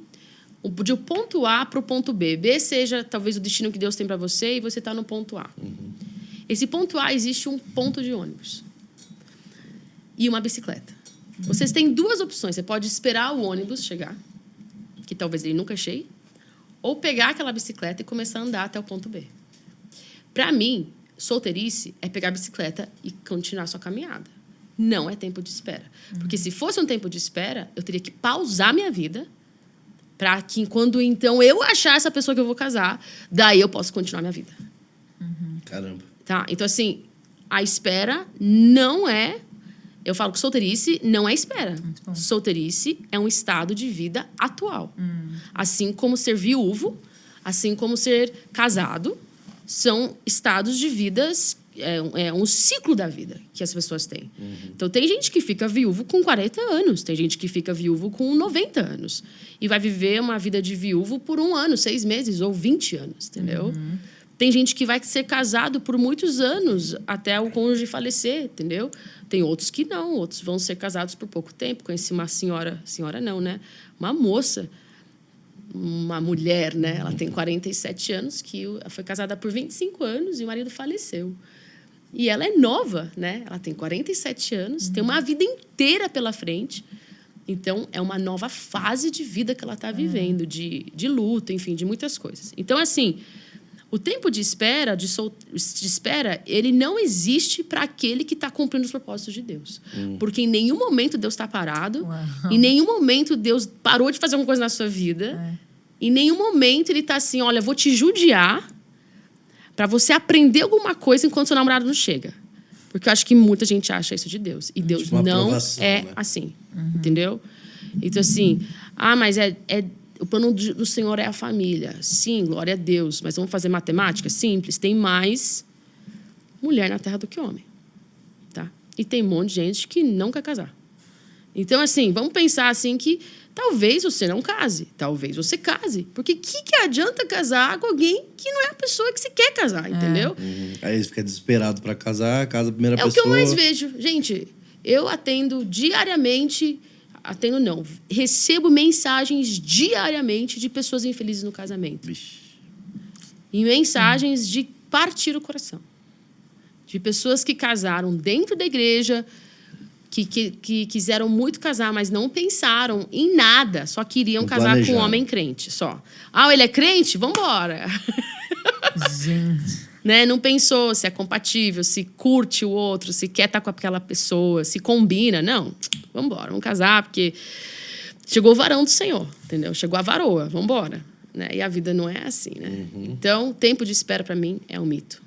de o ponto A para o ponto B. B seja talvez o destino que Deus tem para você e você está no ponto A. Esse ponto A existe um ponto de ônibus e uma bicicleta. Vocês têm duas opções. Você pode esperar o ônibus chegar, que talvez ele nunca chegue, ou pegar aquela bicicleta e começar a andar até o ponto B. Para mim, solteirice é pegar a bicicleta e continuar a sua caminhada. Não é tempo de espera. Porque se fosse um tempo de espera, eu teria que pausar minha vida para que, quando então eu achar essa pessoa que eu vou casar, daí eu posso continuar minha vida. Caramba. Tá? Então, assim, a espera não é... Eu falo que solteirice não é espera. Solteirice é um estado de vida atual. Assim como ser viúvo, assim como ser casado, são estados de vidas... É um ciclo da vida que as pessoas têm. Então, tem gente que fica viúvo com 40 anos. Tem gente que fica viúvo com 90 anos. E vai viver uma vida de viúvo por 1 ano, 6 meses ou 20 anos, entendeu? Tem gente que vai ser casado por muitos anos até o cônjuge falecer, entendeu? Tem outros que não. Outros vão ser casados por pouco tempo. Conheci uma senhora não, né? Uma moça, uma mulher, né? Ela tem 47 anos, que foi casada por 25 anos e o marido faleceu. E ela é nova, né? Ela tem 47 anos, tem uma vida inteira pela frente. Então, é uma nova fase de vida que ela está vivendo, de luto, enfim, de muitas coisas. Então, assim, o tempo de espera, ele não existe para aquele que está cumprindo os propósitos de Deus. Porque em nenhum momento Deus está parado, em nenhum momento Deus parou de fazer alguma coisa na sua vida, em nenhum momento ele está assim, olha, vou te judiar para você aprender alguma coisa enquanto seu namorado não chega. Porque eu acho que muita gente acha isso de Deus. E Deus tipo não né? assim. Entendeu? Então, assim... mas o plano do Senhor é a família. Sim, glória a Deus. Mas vamos fazer matemática? Simples. Tem mais mulher na terra do que homem. Tá? E tem um monte de gente que não quer casar. Então, assim, vamos pensar assim que talvez você não case, talvez você case. Porque que adianta casar com alguém que não é a pessoa que você quer casar, entendeu? Aí ele fica desesperado pra casar, casa a primeira É pessoa. o que eu mais vejo. Gente, eu atendo diariamente... Atendo não. Recebo mensagens diariamente de pessoas infelizes no casamento. Vixe. E mensagens de partir o coração. De pessoas que casaram dentro da igreja, que quiseram muito casar, mas não pensaram em nada. Só queriam Não casar com um planejaram. homem crente, só. Ah, ele é crente? Vambora. Gente. Né? Não pensou se é compatível, se curte o outro, se quer estar com aquela pessoa, se combina. Não, vambora, vamos casar, porque chegou o varão do Senhor, entendeu? Chegou a varoa, vambora. Né? E a vida não é assim, né? Então, o tempo de espera, para mim, é um mito.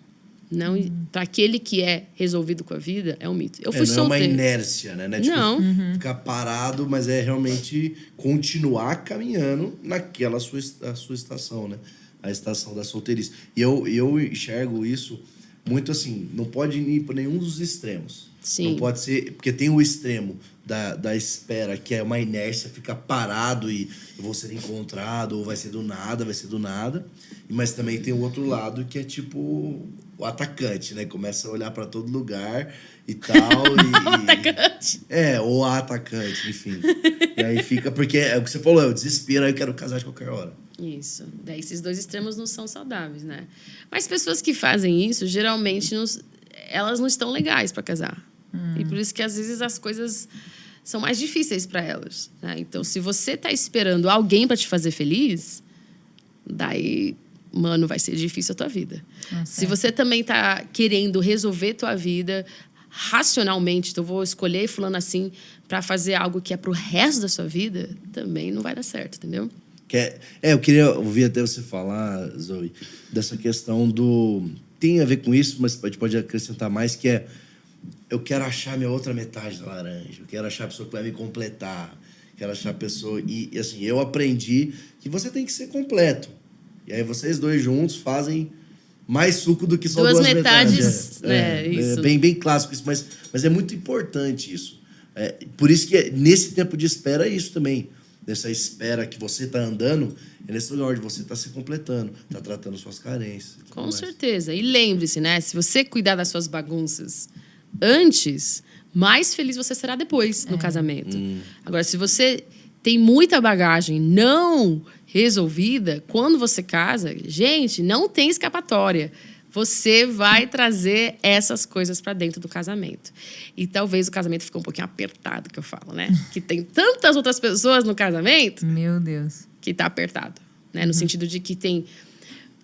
Não, para aquele que é resolvido com a vida, é um mito. Eu fui não é uma solteira. inércia, né? Não é, tipo, Não. ficar parado, mas é realmente continuar caminhando naquela a sua estação, né? A estação da solteirice. E eu enxergo isso muito assim, não pode ir por nenhum dos extremos. Sim. Não pode ser... Porque tem o extremo da espera, que é uma inércia, ficar parado e eu vou ser encontrado, ou vai ser do nada. Mas também tem o outro lado, que é tipo o atacante, né? Começa a olhar para todo lugar e tal. O atacante. Ou a atacante, enfim. E aí fica... Porque é o que você falou, é o desespero, aí eu quero casar de qualquer hora. Isso. Daí esses dois extremos não são saudáveis, né? Mas pessoas que fazem isso, geralmente, elas não estão legais para casar. E por isso que, às vezes, as coisas são mais difíceis para elas. Né? Então, se você está esperando alguém para te fazer feliz, daí, mano, vai ser difícil a tua vida. Se você também está querendo resolver tua vida racionalmente, então eu vou escolher fulano assim para fazer algo que é pro resto da sua vida, também não vai dar certo, entendeu? Eu queria ouvir até você falar, Zoe, dessa questão do... Tem a ver com isso, mas a gente pode acrescentar mais, que é... Eu quero achar minha outra metade da laranja. Eu quero achar a pessoa que vai me completar. Quero achar a pessoa... E assim, eu aprendi que você tem que ser completo. E aí vocês dois juntos fazem mais suco do que só duas metades. Isso. É bem clássico isso, mas é muito importante isso. Por isso que nesse tempo de espera é isso também. Nessa espera que você está andando, é nesse lugar onde você está se completando, está tratando suas carências. Com certeza. E lembre-se, né? Se você cuidar das suas bagunças antes, mais feliz você será depois no casamento. Agora, se você tem muita bagagem não resolvida, quando você casa, gente, não tem escapatória. Você vai trazer essas coisas para dentro do casamento. E talvez o casamento fique um pouquinho apertado, que eu falo, né? Que tem tantas outras pessoas no casamento... Meu Deus. Que tá apertado, né? No sentido de que tem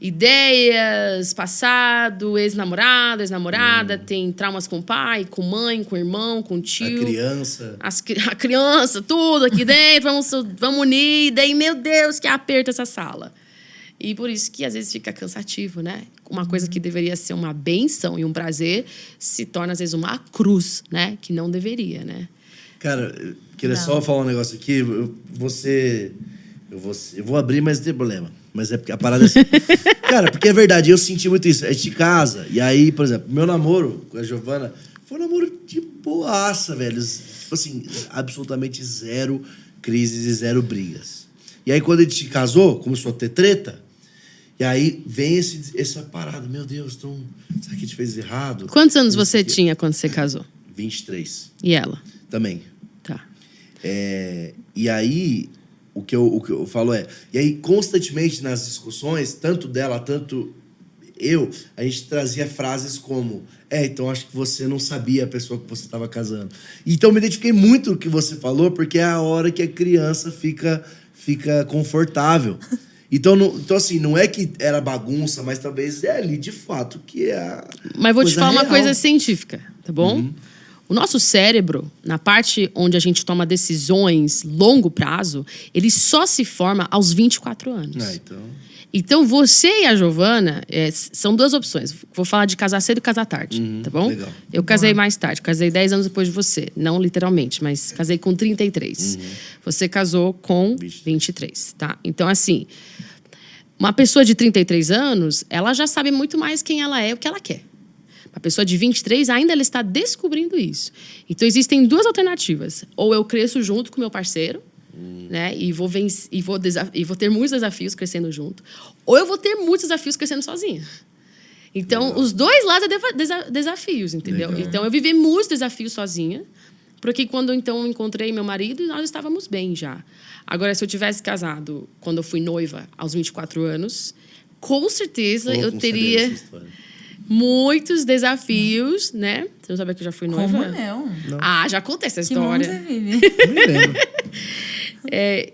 ideias, passado, ex-namorado, ex-namorada, tem traumas com o pai, com mãe, com o irmão, com o tio. A criança. A criança, tudo aqui dentro, vamos unir. E daí, meu Deus, que aperta essa sala. E por isso que às vezes fica cansativo, né? Uma coisa que deveria ser uma bênção e um prazer se torna, às vezes, uma cruz, né? Que não deveria, né? Cara, eu queria só falar um negócio aqui. Eu vou abrir, mas não tem problema. Mas é porque a parada é assim. Cara, porque é verdade, eu senti muito isso. A gente casa, e aí, por exemplo, meu namoro com a Giovana foi um namoro de boaça, velho. Assim, absolutamente zero crises e zero brigas. E aí, quando a gente casou, começou a ter treta. E aí vem essa parada. Meu Deus, então, será que a gente fez errado? Quantos anos você tinha quando você casou? 23. E ela? Também. Tá. E aí, o que eu falo é... E aí, constantemente nas discussões, tanto dela, tanto a gente trazia frases como... então acho que você não sabia a pessoa que você estava casando. Então, eu me identifiquei muito com o que você falou, porque é a hora que a criança fica confortável. Então, assim, não é que era bagunça, mas talvez é ali, de fato, que é a Mas vou te falar uma real. coisa científica, tá bom? O nosso cérebro, na parte onde a gente toma decisões longo prazo, ele só se forma aos 24 anos. Então, você e a Giovana são duas opções. Vou falar de casar cedo e casar tarde, tá bom? Legal. Eu casei mais tarde, casei 10 anos depois de você. Não literalmente, mas casei com 33. Você casou com 23, tá? Então, assim, uma pessoa de 33 anos, ela já sabe muito mais quem ela é e o que ela quer. A pessoa de 23 ainda ela está descobrindo isso. Então, existem duas alternativas. Ou eu cresço junto com meu parceiro, né? E vou ter muitos desafios crescendo junto. Ou eu vou ter muitos desafios crescendo sozinha. Então, Legal. os dois lados é desafios, entendeu? Legal. Então, eu vivi muitos desafios sozinha. Porque quando, então, eu encontrei meu marido, nós estávamos bem já. Agora, se eu tivesse casado quando eu fui noiva, aos 24 anos, com certeza eu teria muitos desafios, né? Você não sabia que eu já fui noiva? Como não? Ah, já contei essa Que mundo história. você vive? Não me lembro.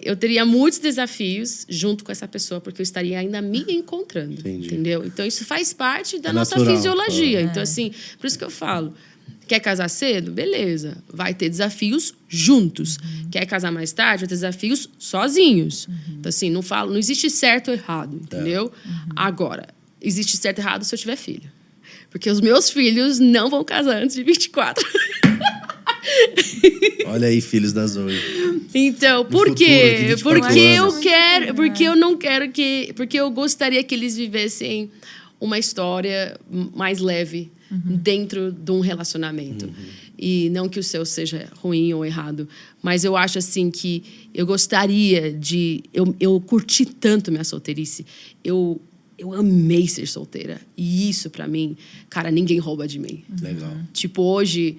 Eu teria muitos desafios junto com essa pessoa, porque eu estaria ainda me encontrando. Entendi. Entendeu? Então, isso faz parte da É nossa natural. fisiologia. Então, assim, por isso que eu falo. Quer casar cedo? Beleza. Vai ter desafios juntos. Quer casar mais tarde? Vai ter desafios sozinhos. Então, assim, não existe certo ou errado, entendeu? Agora, existe certo e errado se eu tiver filho. Porque os meus filhos não vão casar antes de 24. Olha aí, filhos da Zoe. Então, No por futuro, quê? de 24 Porque eu anos. quero, porque eu não quero que, porque eu gostaria que eles vivessem uma história mais leve dentro de um relacionamento. E não que o seu seja ruim ou errado, mas eu acho assim que eu gostaria de eu curti tanto minha solteirice. Eu amei ser solteira. E isso pra mim, cara, ninguém rouba de mim. Legal. Tipo, hoje,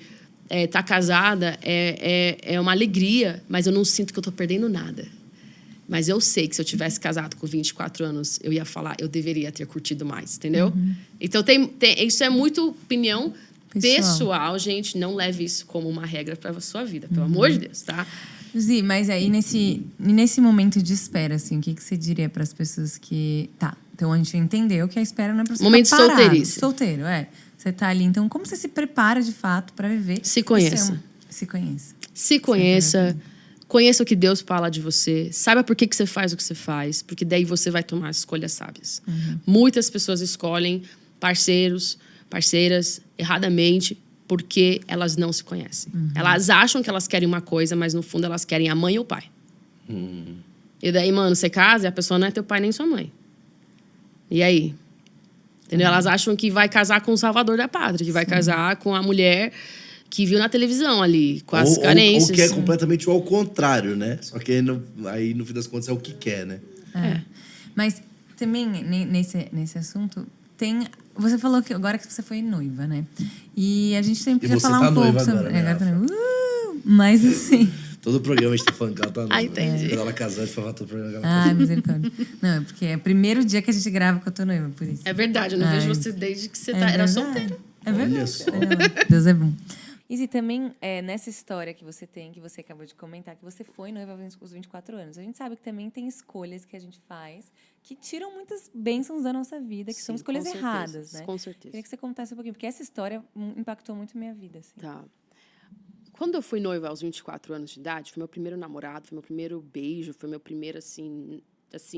tá casada é uma alegria, mas eu não sinto que eu tô perdendo nada. Mas eu sei que se eu tivesse casado com 24 anos, eu ia falar, eu deveria ter curtido mais, entendeu? Então, isso é muito opinião pessoal, gente. Não leve isso como uma regra pra sua vida, pelo amor de Deus, tá? Zi, mas aí nesse momento de espera, assim, o que você diria para as pessoas que... Tá, então a gente entendeu que a espera não é pra você Momento de ficar parado. solteirice. Solteiro, Você tá ali, então como você se prepara de fato para viver? Se conheça. Se conheça. Se conheça. Conheça o que Deus fala de você. Saiba por que você faz o que você faz. Porque daí você vai tomar escolhas sábias. Muitas pessoas escolhem parceiros, parceiras, erradamente, porque elas não se conhecem. Elas acham que elas querem uma coisa, mas no fundo elas querem a mãe ou o pai. E daí, mano, você casa e a pessoa não é teu pai nem sua mãe. E aí? Entendeu? Elas acham que vai casar com o salvador da pátria, que vai casar com a mulher que viu na televisão ali, com as carências. Ou que é completamente ao contrário, né? Só que aí, no fim das contas, é o que quer, né? Mas também, nesse assunto, você falou que agora que você foi noiva, né? E a gente sempre podia falar tá um pouco noiva sobre... agora, né, agora tá Rafa? noiva. Mas assim... Todo programa a gente tá falando que ela tá noiva. Ah, entendi. Quando ela casar, a gente vai falar todo o programa que ela Ai, misericórdia. Não, é porque é o primeiro dia que a gente grava que eu tô noiva, por isso. É verdade, eu não vejo você desde que você era solteira. É verdade. Olha só. Deus é bom. E também, nessa história que você tem, que você acabou de comentar, que você foi noiva aos 24 anos, a gente sabe que também tem escolhas que a gente faz que tiram muitas bênçãos da nossa vida, que são Sim, escolhas com certeza, erradas, né? com certeza. Queria que você contasse um pouquinho, porque essa história impactou muito minha vida. Assim. Tá. Quando eu fui noiva aos 24 anos de idade, foi meu primeiro namorado, foi meu primeiro beijo, foi meu primeiro, assim,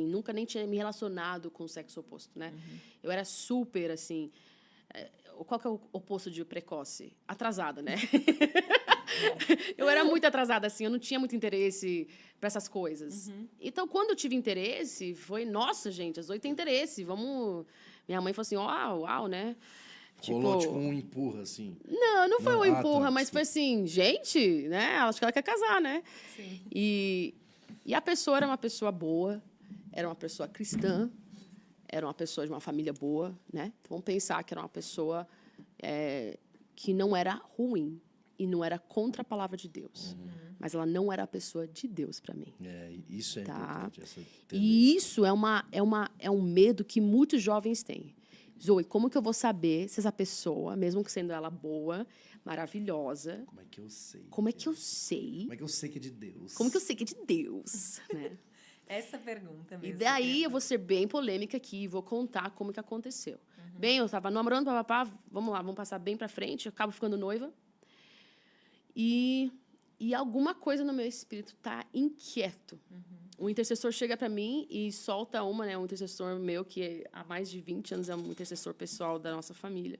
nunca nem tinha me relacionado com o sexo oposto, né? Eu era super, assim... Qual que é o oposto de precoce? Atrasada, né? Eu era muito atrasada, assim, eu não tinha muito interesse para essas coisas. Então, quando eu tive interesse, foi, nossa, gente, as 8 têm interesse, vamos... Minha mãe falou assim, uau, né? Rolou tipo um empurra, assim. Não foi um empurra, tá, mas sim. foi assim, gente, né? Acho que ela quer casar, né? Sim. E a pessoa era uma pessoa boa, era uma pessoa cristã, era uma pessoa de uma família boa, né? Vamos pensar que era uma pessoa que não era ruim e não era contra a palavra de Deus. Mas ela não era a pessoa de Deus para mim. Isso é importante. Essa E isso é um medo que muitos jovens têm. Zoe, como que eu vou saber se essa pessoa, mesmo que sendo ela boa, maravilhosa... Como é que eu sei? Como é que eu sei? Como é que eu sei que é de Deus? Como que eu sei que é de Deus, né? Essa pergunta mesmo. E daí eu vou ser bem polêmica aqui e vou contar como que aconteceu. Bem, eu estava namorando, papapá, vamos lá, vamos passar bem pra frente, eu acabo ficando noiva. E alguma coisa no meu espírito tá inquieto. Um intercessor chega para mim e solta um intercessor meu, que há mais de 20 anos é um intercessor pessoal da nossa família.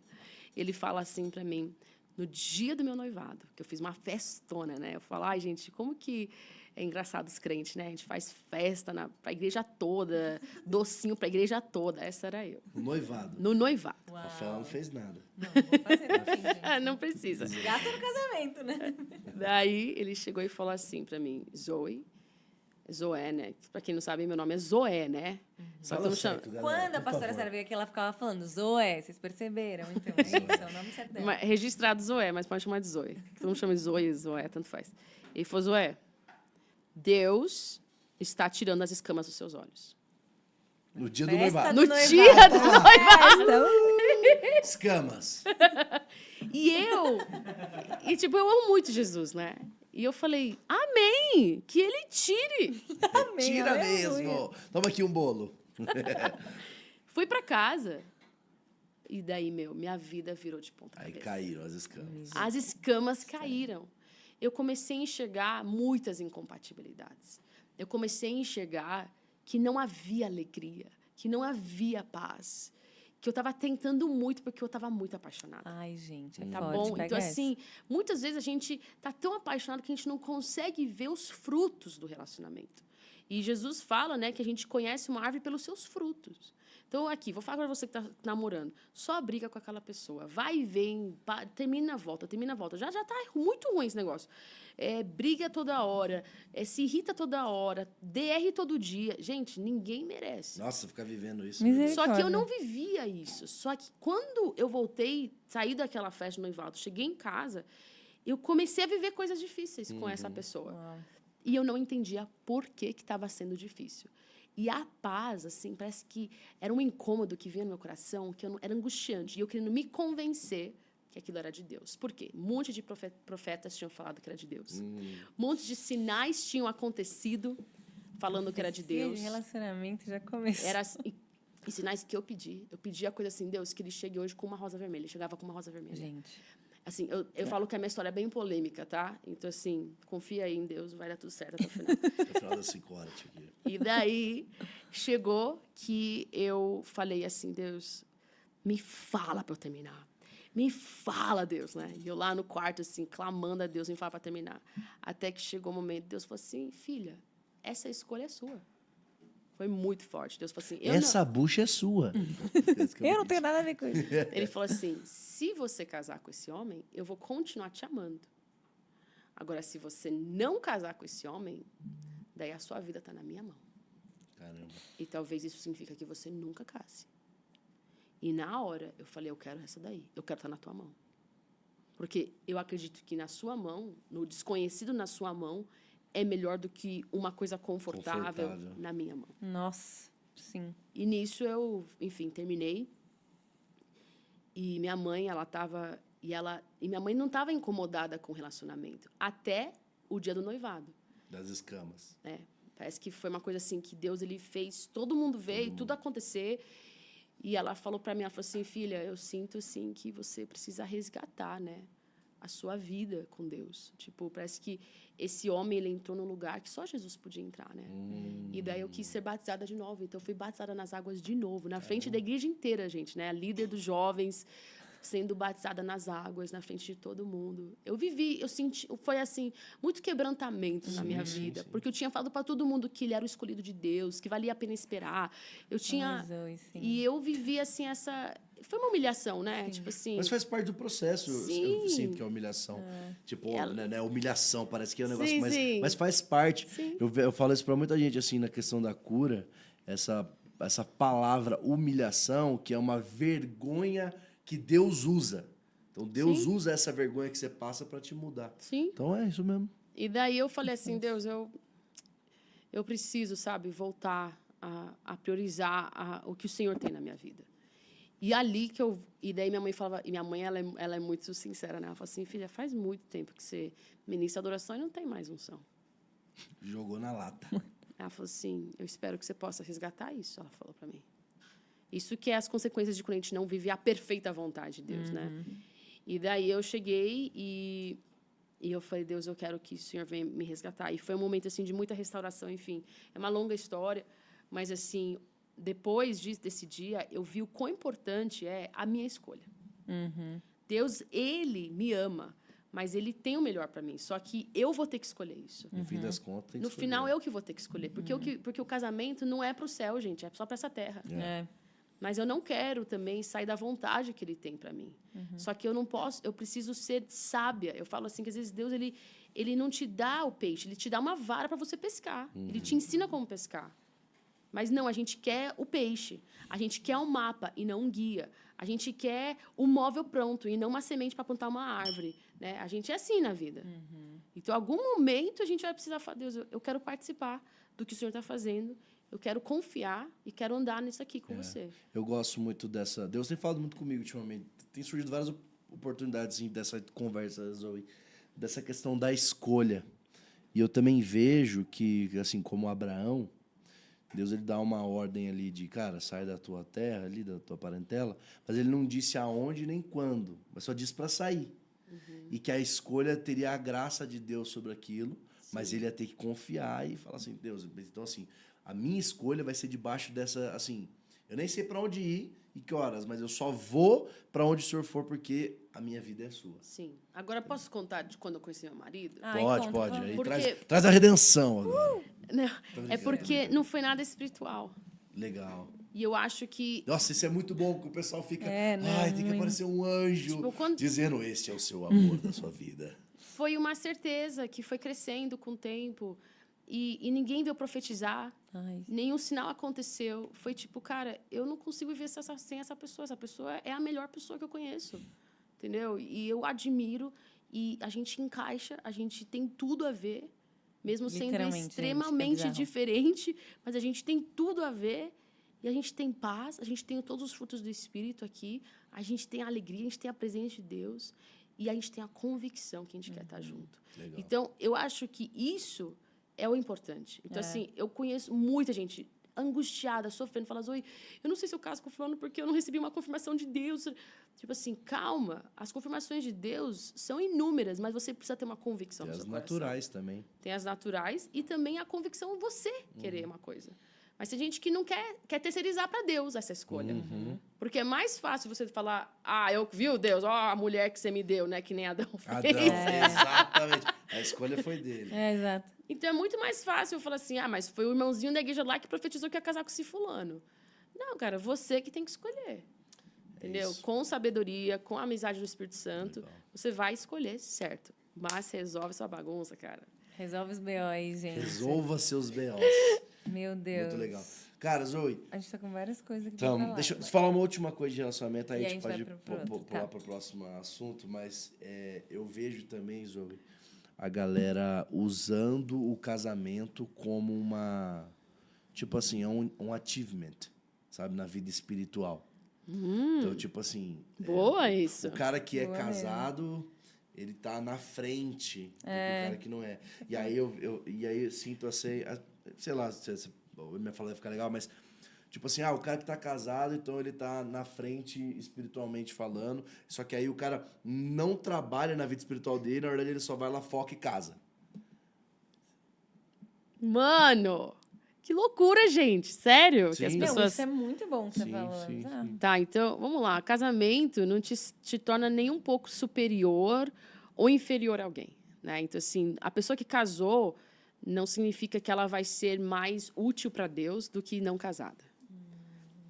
Ele fala assim para mim, no dia do meu noivado, que eu fiz uma festona, né? Eu falo, ai, gente, como que é engraçado os crentes, né? A gente faz festa pra igreja toda, docinho pra igreja toda. Essa era eu. No noivado. No noivado. A Rafaela não fez nada. Não vou fazer no fim, gente. Não precisa. Gasta no casamento, né? Daí ele chegou e falou assim para mim, Zoe, Zoé, né? Pra quem não sabe, meu nome é Zoé, né? Só que eu Fala não chamo... certo, galera, Quando a por pastora favor. Sara veio aqui, ela ficava falando Zoé, vocês perceberam? Então, é isso, é o nome certo dela. Mas registrado Zoé, mas pode chamar de Zoe. Todo mundo chama de Zoe, Zoé, tanto faz. Ele falou, Zoé, Deus está tirando as escamas dos seus olhos. No dia do Festa noivado. do No noivado. dia do noivado. Escamas. E tipo, eu amo muito Jesus, né? E eu falei, amém, que ele tire. Amém, Tira aleluia. mesmo. Toma aqui um bolo. Fui pra casa. E daí, minha vida virou de ponta Aí cabeça. caíram as escamas. As escamas caíram. Eu comecei a enxergar muitas incompatibilidades. Eu comecei a enxergar que não havia alegria, que não havia paz, que eu estava tentando muito porque eu estava muito apaixonada. Ai, gente, é Tá forte, bom? pega Então, essa. assim, muitas vezes a gente tá tão apaixonado que a gente não consegue ver os frutos do relacionamento. E Jesus fala, né, que a gente conhece uma árvore pelos seus frutos. Então, aqui, vou falar para você que está namorando. Só briga com aquela pessoa. Vai e vem, termina a volta. Já tá muito ruim esse negócio. Briga toda hora, se irrita toda hora, DR todo dia. Gente, ninguém merece. Nossa, ficar vivendo isso. Misericórdia. Só que eu não vivia isso. Só que quando eu voltei, saí daquela festa de noivado, cheguei em casa, eu comecei a viver coisas difíceis com essa pessoa. Uau. E eu não entendia por que estava sendo difícil. E a paz, assim, parece que era um incômodo que vinha no meu coração, que era angustiante. E eu querendo me convencer que aquilo era de Deus. Por quê? Um monte de profetas tinham falado que era de Deus. Um monte de sinais tinham acontecido falando que era de Profecia Deus. de relacionamento já começou. E sinais que eu pedi. Eu pedi a coisa assim, Deus, que ele chegue hoje com uma rosa vermelha. Ele chegava com uma rosa vermelha. Gente. Assim, eu falo que a minha história é bem polêmica, tá? Então, assim, confia aí em Deus, vai dar tudo certo até o final. No final das 5 horas aqui. E daí, chegou que eu falei assim, Deus, me fala para eu terminar. Me fala, Deus, né? E eu lá no quarto, assim, clamando a Deus, me fala para terminar. Até que chegou o momento, Deus falou assim, filha, essa escolha é sua. Foi muito forte. Deus falou assim, Essa bucha é sua. Eu não tenho nada a ver com isso. Ele falou assim, se você casar com esse homem, eu vou continuar te amando. Agora, se você não casar com esse homem, daí a sua vida está na minha mão. Caramba. E talvez isso significa que você nunca case. E na hora, eu falei, eu quero essa daí. Eu quero estar na tua mão. Porque eu acredito que na sua mão, no desconhecido na sua mão, é melhor do que uma coisa confortável na minha mão. Nossa, sim. E nisso eu, enfim, terminei. E minha mãe, ela estava... E minha mãe não estava incomodada com o relacionamento. Até o dia do noivado. Das escamas. Parece que foi uma coisa assim que Deus ele fez todo mundo ver e tudo acontecer. E ela falou para mim, ela falou assim, filha, eu sinto assim que você precisa resgatar, né, a sua vida com Deus. Tipo, parece que esse homem ele entrou num lugar que só Jesus podia entrar, né? E daí eu quis ser batizada de novo. Então eu fui batizada nas águas de novo, na frente da igreja inteira, gente, né? A líder dos jovens sendo batizada nas águas, na frente de todo mundo. Eu senti, foi assim, muito quebrantamento na minha vida, porque eu tinha falado para todo mundo que ele era o escolhido de Deus, que valia a pena esperar. Eu tinha e eu vivi assim foi uma humilhação, né? Sim. Tipo assim. Mas faz parte do processo. Eu sinto que é humilhação. Tipo, né, humilhação, parece que é um negócio, mas faz parte. Eu falo isso pra muita gente, assim, na questão da cura, essa palavra humilhação, que é uma vergonha que Deus usa. Então, Deus usa essa vergonha que você passa para te mudar. Sim. Então, é isso mesmo. E daí eu falei assim, Deus, eu preciso, sabe, voltar a priorizar o que o Senhor tem na minha vida. E ali e daí minha mãe falava, e minha mãe, ela é muito sincera, né? Ela falou assim, filha, faz muito tempo que você ministra adoração e não tem mais unção. Jogou na lata. Ela falou assim, eu espero que você possa resgatar isso, ela falou para mim. Isso que é as consequências de quando a gente não vive a perfeita vontade de Deus, né? E daí eu cheguei e eu falei, Deus, eu quero que o Senhor venha me resgatar. E foi um momento, assim, de muita restauração, enfim. É uma longa história, mas, assim, depois desse dia, eu vi o quão importante é a minha escolha. Deus, Ele me ama, mas Ele tem o melhor para mim. Só que eu vou ter que escolher isso. No fim das contas, tem que No escolher. final, eu que vou ter que escolher. Porque o casamento não é para o céu, gente. É só para essa terra. Mas eu não quero também sair da vontade que ele tem para mim. Só que eu não posso, eu preciso ser sábia. Eu falo assim que às vezes Deus ele não te dá o peixe, ele te dá uma vara para você pescar. Ele te ensina como pescar. Mas não, a gente quer o peixe. A gente quer um mapa e não um guia. A gente quer o móvel pronto e não uma semente para plantar uma árvore, né? A gente é assim na vida. Então, em algum momento, a gente vai precisar falar, Deus, eu quero participar do que o Senhor está fazendo. Eu quero confiar e quero andar nisso aqui com você. Eu gosto muito dessa... Deus tem falado muito comigo ultimamente. Tem surgido várias oportunidades assim, dessa conversa, Zoe, dessa questão da escolha. E eu também vejo que, assim como Abraão, Deus ele dá uma ordem ali de, cara, sai da tua terra, ali da tua parentela, mas ele não disse aonde nem quando, mas só disse para sair. E que a escolha teria a graça de Deus sobre aquilo, mas ele ia ter que confiar e falar assim, Deus, então assim, a minha escolha vai ser debaixo dessa, assim, eu nem sei para onde ir e que horas, mas eu só vou para onde o Senhor for porque a minha vida é sua. Sim. Agora, posso contar de quando eu conheci meu marido? Ai, Pode, conta, pode. por Aí favor. traz a redenção agora. Não, é porque não foi nada espiritual. Legal. E eu acho que... Nossa, isso é muito bom, que o pessoal fica... Não, ai, tem que aparecer um anjo Tipo, quando- dizendo, este é o seu amor da sua vida. Foi uma certeza que foi crescendo com o tempo. E ninguém veio profetizar. Ai. Nenhum sinal aconteceu. Foi tipo, cara, eu não consigo viver sem essa pessoa. Essa pessoa é a melhor pessoa que eu conheço. Entendeu? E eu admiro. E a gente encaixa, a gente tem tudo a ver. Mesmo sendo Literalmente, extremamente gente, é bizarro. diferente. Mas a gente tem tudo a ver. E a gente tem paz, a gente tem todos os frutos do Espírito aqui. A gente tem a alegria, a gente tem a presença de Deus. E a gente tem a convicção que a gente quer estar junto. Legal. Então, eu acho que isso é o importante. Então, assim, eu conheço muita gente angustiada, sofrendo, fala, Zoe, eu não sei se eu caso com fulano porque eu não recebi uma confirmação de Deus. Tipo assim, calma. As confirmações de Deus são inúmeras, mas você precisa ter uma convicção Tem no as seu naturais também. coração. Tem as naturais e também a convicção em você querer uma coisa. Mas tem gente que não quer terceirizar para Deus essa escolha. Porque é mais fácil você falar, eu viu, Deus, ó, a mulher que você me deu, né? Que nem Adão fez. Adão, exatamente. A escolha foi dele. Exato. Então é muito mais fácil eu falar assim, mas foi o irmãozinho da igreja lá que profetizou que ia casar com esse fulano. Não, cara, você que tem que escolher. Entendeu? isso. Com sabedoria, com a amizade do Espírito Santo, Legal. você vai escolher certo. Mas resolve sua bagunça, cara. Resolve os BO aí, gente. Resolva seus B.O.s. Meu Deus. Muito legal. Cara, Zoe, A gente tá com várias coisas aqui pra então, falar. deixa eu falar uma última coisa de relacionamento, aí E a gente pode vai pro outro, pular tá. para o próximo assunto, mas eu vejo também, Zoe, a galera usando o casamento como uma, tipo assim, um achievement, sabe, na vida espiritual. Então, tipo assim, Boa isso. o cara que é Boa casado, ele tá na frente do cara que não é. E aí eu sinto assim, sei lá, minha fala vai ficar legal, mas tipo assim, o cara que tá casado, então ele tá na frente espiritualmente falando, só que aí o cara não trabalha na vida espiritual dele, na verdade ele só vai lá, foca e casa. Mano, que loucura, gente. Sério? Que as Sim. Meu, pessoas... isso é muito bom que você Sim, falou. sim, Exato. sim. Tá, então, vamos lá. Casamento não te torna nem um pouco superior ou inferior a alguém, né? Então, assim, a pessoa que casou não significa que ela vai ser mais útil para Deus do que não casada.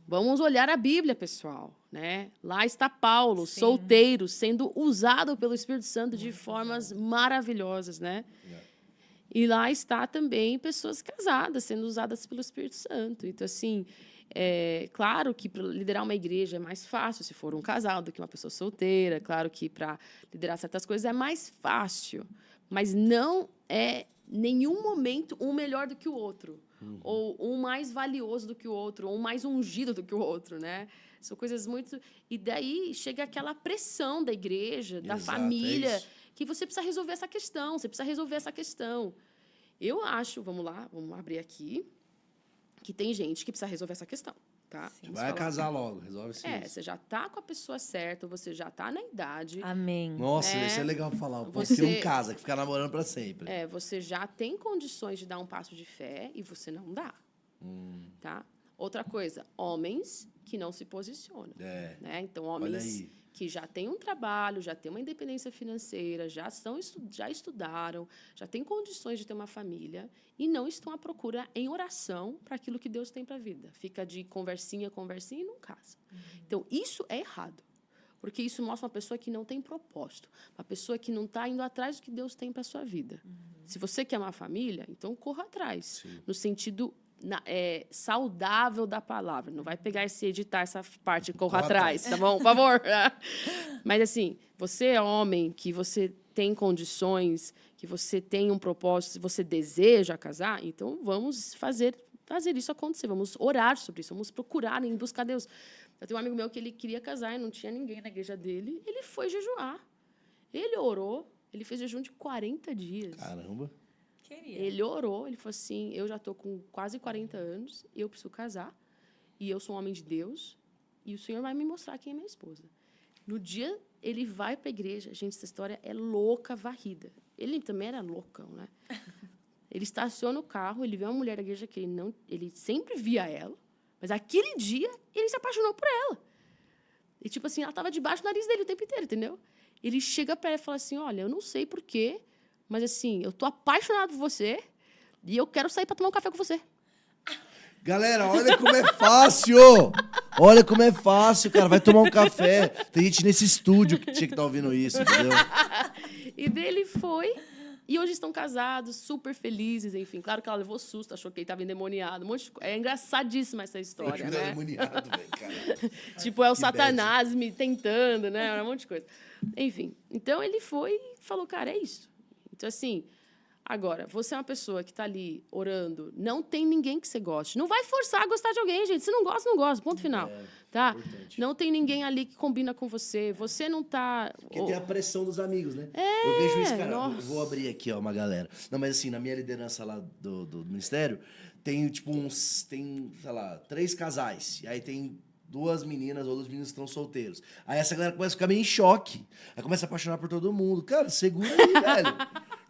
Vamos olhar a Bíblia, pessoal, né? Lá está Paulo, Sim. solteiro, sendo usado pelo Espírito Santo de formas maravilhosas, né? E lá está também pessoas casadas sendo usadas pelo Espírito Santo. Então, assim, claro que para liderar uma igreja é mais fácil se for um casal do que uma pessoa solteira. Claro que para liderar certas coisas é mais fácil. Mas não é nenhum momento um melhor do que o outro. Ou um mais valioso do que o outro. Ou um mais ungido do que o outro, né? São coisas muito... E daí chega aquela pressão da igreja, da Exato, família... é isso. que você precisa resolver essa questão, você precisa resolver essa questão. Eu acho, vamos lá, vamos abrir aqui, que tem gente que precisa resolver essa questão, tá? Vamos Vai falar. casar logo, resolve isso. Você já tá com a pessoa certa, você já tá na idade, Amém. Nossa, né? isso é legal falar. O povo Você- que não casa, que fica namorando pra sempre. você já tem condições de dar um passo de fé e você não dá, tá? Outra coisa, homens que não se posicionam. É. Né? Então, Olha homens aí. que já têm um trabalho, já têm uma independência financeira, já estudaram, já têm condições de ter uma família e não estão à procura em oração para aquilo que Deus tem para a vida. Fica de conversinha e não casa. Então, isso é errado. Porque isso mostra uma pessoa que não tem propósito, uma pessoa que não está indo atrás do que Deus tem para a sua vida. Se você quer uma família, então corra atrás, no sentido saudável da palavra. Não vai pegar e editar essa parte, corra atrás, tá bom? Por favor. Mas, assim, você é homem, que você tem condições, que você tem um propósito, se você deseja casar, então vamos fazer isso acontecer, vamos orar sobre isso, vamos procurar em buscar Deus. Eu tenho um amigo meu que ele queria casar e não tinha ninguém na igreja dele. Ele foi jejuar. Ele orou. Ele fez jejum de 40 dias. Caramba. Ele orou. Ele falou assim, eu já estou com quase 40 anos, eu preciso casar, e eu sou um homem de Deus, e o Senhor vai me mostrar quem é minha esposa. No dia, ele vai para a igreja. Gente, essa história é louca varrida. Ele também era loucão, né? Ele estaciona o carro, ele vê uma mulher da igreja que ele sempre via ela, mas aquele dia ele se apaixonou por ela. E, tipo assim, ela estava debaixo do nariz dele o tempo inteiro, entendeu? Ele chega para ela e fala assim, olha, eu não sei porquê, mas, assim, eu tô apaixonado por você e eu quero sair para tomar um café com você. Galera, olha como é fácil! Olha como é fácil, cara. Vai tomar um café. Tem gente nesse estúdio que tinha que estar ouvindo isso, entendeu? E dele foi... E hoje estão casados, super felizes, enfim. Claro que ela levou susto, achou que ele estava endemoniado. É engraçadíssima essa história, né? Endemoniado, velho, cara. Tipo, é o Satanás me tentando, né? Era um monte de coisa. Enfim, então ele foi e falou, cara, é isso. Então, assim, agora, você é uma pessoa que está ali orando, não tem ninguém que você goste. Não vai forçar a gostar de alguém, gente. Se não gosta, não gosta. Ponto final. Tá? Importante. Não tem ninguém ali que combina com você. Você não tá... Porque tem a pressão dos amigos, né? Eu vejo isso, cara. Vou abrir aqui, ó, uma galera. Não, mas assim, na minha liderança lá do ministério, tem, tipo, tem, sei lá, 3 casais. E aí tem 2 meninas ou 2 meninos que estão solteiros. Aí essa galera começa a ficar meio em choque. Aí começa a apaixonar por todo mundo. Cara, segura aí, velho.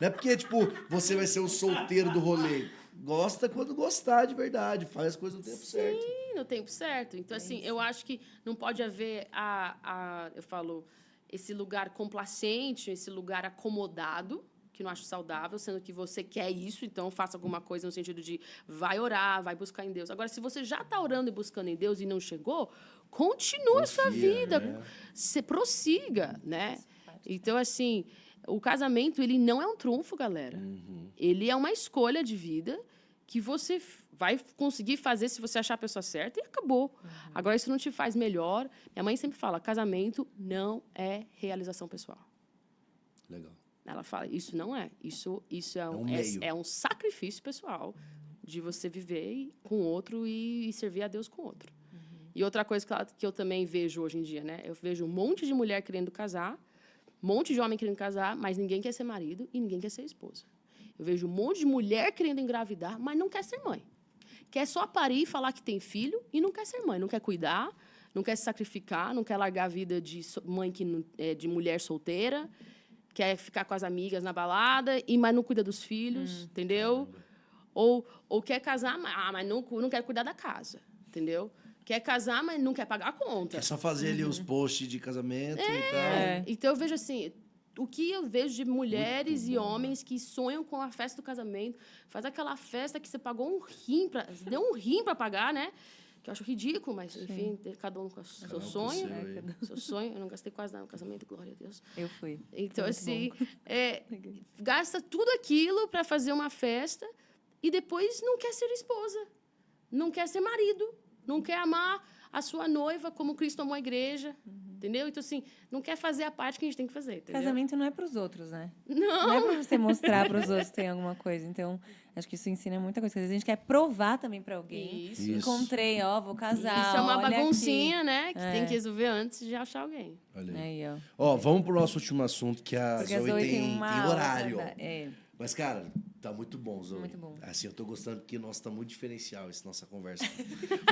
Não é porque, tipo, você vai ser o solteiro do rolê. Gosta quando gostar de verdade. Faz as coisas no tempo certo. Sim, no tempo certo. Então, assim, eu acho que não pode haver eu falo, esse lugar complacente, esse lugar acomodado, que não acho saudável, sendo que você quer isso, então faça alguma coisa no sentido de vai orar, vai buscar em Deus. Agora, se você já está orando e buscando em Deus e não chegou, continue a sua vida. Né? Você prossiga, né? Então, assim, o casamento, ele não é um trunfo, galera. Ele é uma escolha de vida que você vai conseguir fazer se você achar a pessoa certa e acabou. Agora, isso não te faz melhor. Minha mãe sempre fala, casamento não é realização pessoal. Legal. Ela fala, isso não é. Isso meio. um sacrifício pessoal de você viver com outro e servir a Deus com outro. E outra coisa que eu também vejo hoje em dia, né? Eu vejo um monte de mulher querendo casar, um monte de homem querendo casar, mas ninguém quer ser marido e ninguém quer ser esposa. Eu vejo um monte de mulher querendo engravidar, mas não quer ser mãe. Quer só parir e falar que tem filho e não quer ser mãe. Não quer cuidar, não quer se sacrificar, não quer largar a vida de mãe de mulher solteira, quer ficar com as amigas na balada, mas não cuida dos filhos, entendeu? Ou quer casar, mas não quer cuidar da casa, entendeu? Quer casar, mas não quer pagar a conta. Quer só fazer ali os posts de casamento e tal. Então, eu vejo assim, o que eu vejo de mulheres e homens que sonham com a festa do casamento, faz aquela festa que você pagou deu um rim para pagar, né? Que eu acho ridículo, mas, enfim, cada um com o seu sonho. Seu sonho. Eu não gastei quase nada no casamento, glória a Deus. Eu fui. Então, assim, gasta tudo aquilo para fazer uma festa e depois não quer ser esposa, não quer ser marido, não quer amar a sua noiva como Cristo amou a igreja, entendeu? Então, assim, não quer fazer a parte que a gente tem que fazer, entendeu? Casamento não é para os outros, né? Não. Não é para você mostrar para os outros que tem alguma coisa. Então, acho que isso ensina muita coisa. Às vezes a gente quer provar também para alguém. Isso. Encontrei, vou casar. Isso é uma olha baguncinha, aqui. né? Que tem que resolver antes de achar alguém. Olha aí. Aí, Ó, vamos pro nosso último assunto, que a Porque a Zoe Zoe tem horário. outra. Mas, cara, tá muito bom, Zoe. Muito bom. Assim, eu tô gostando porque, nossa, tá muito diferencial essa nossa conversa.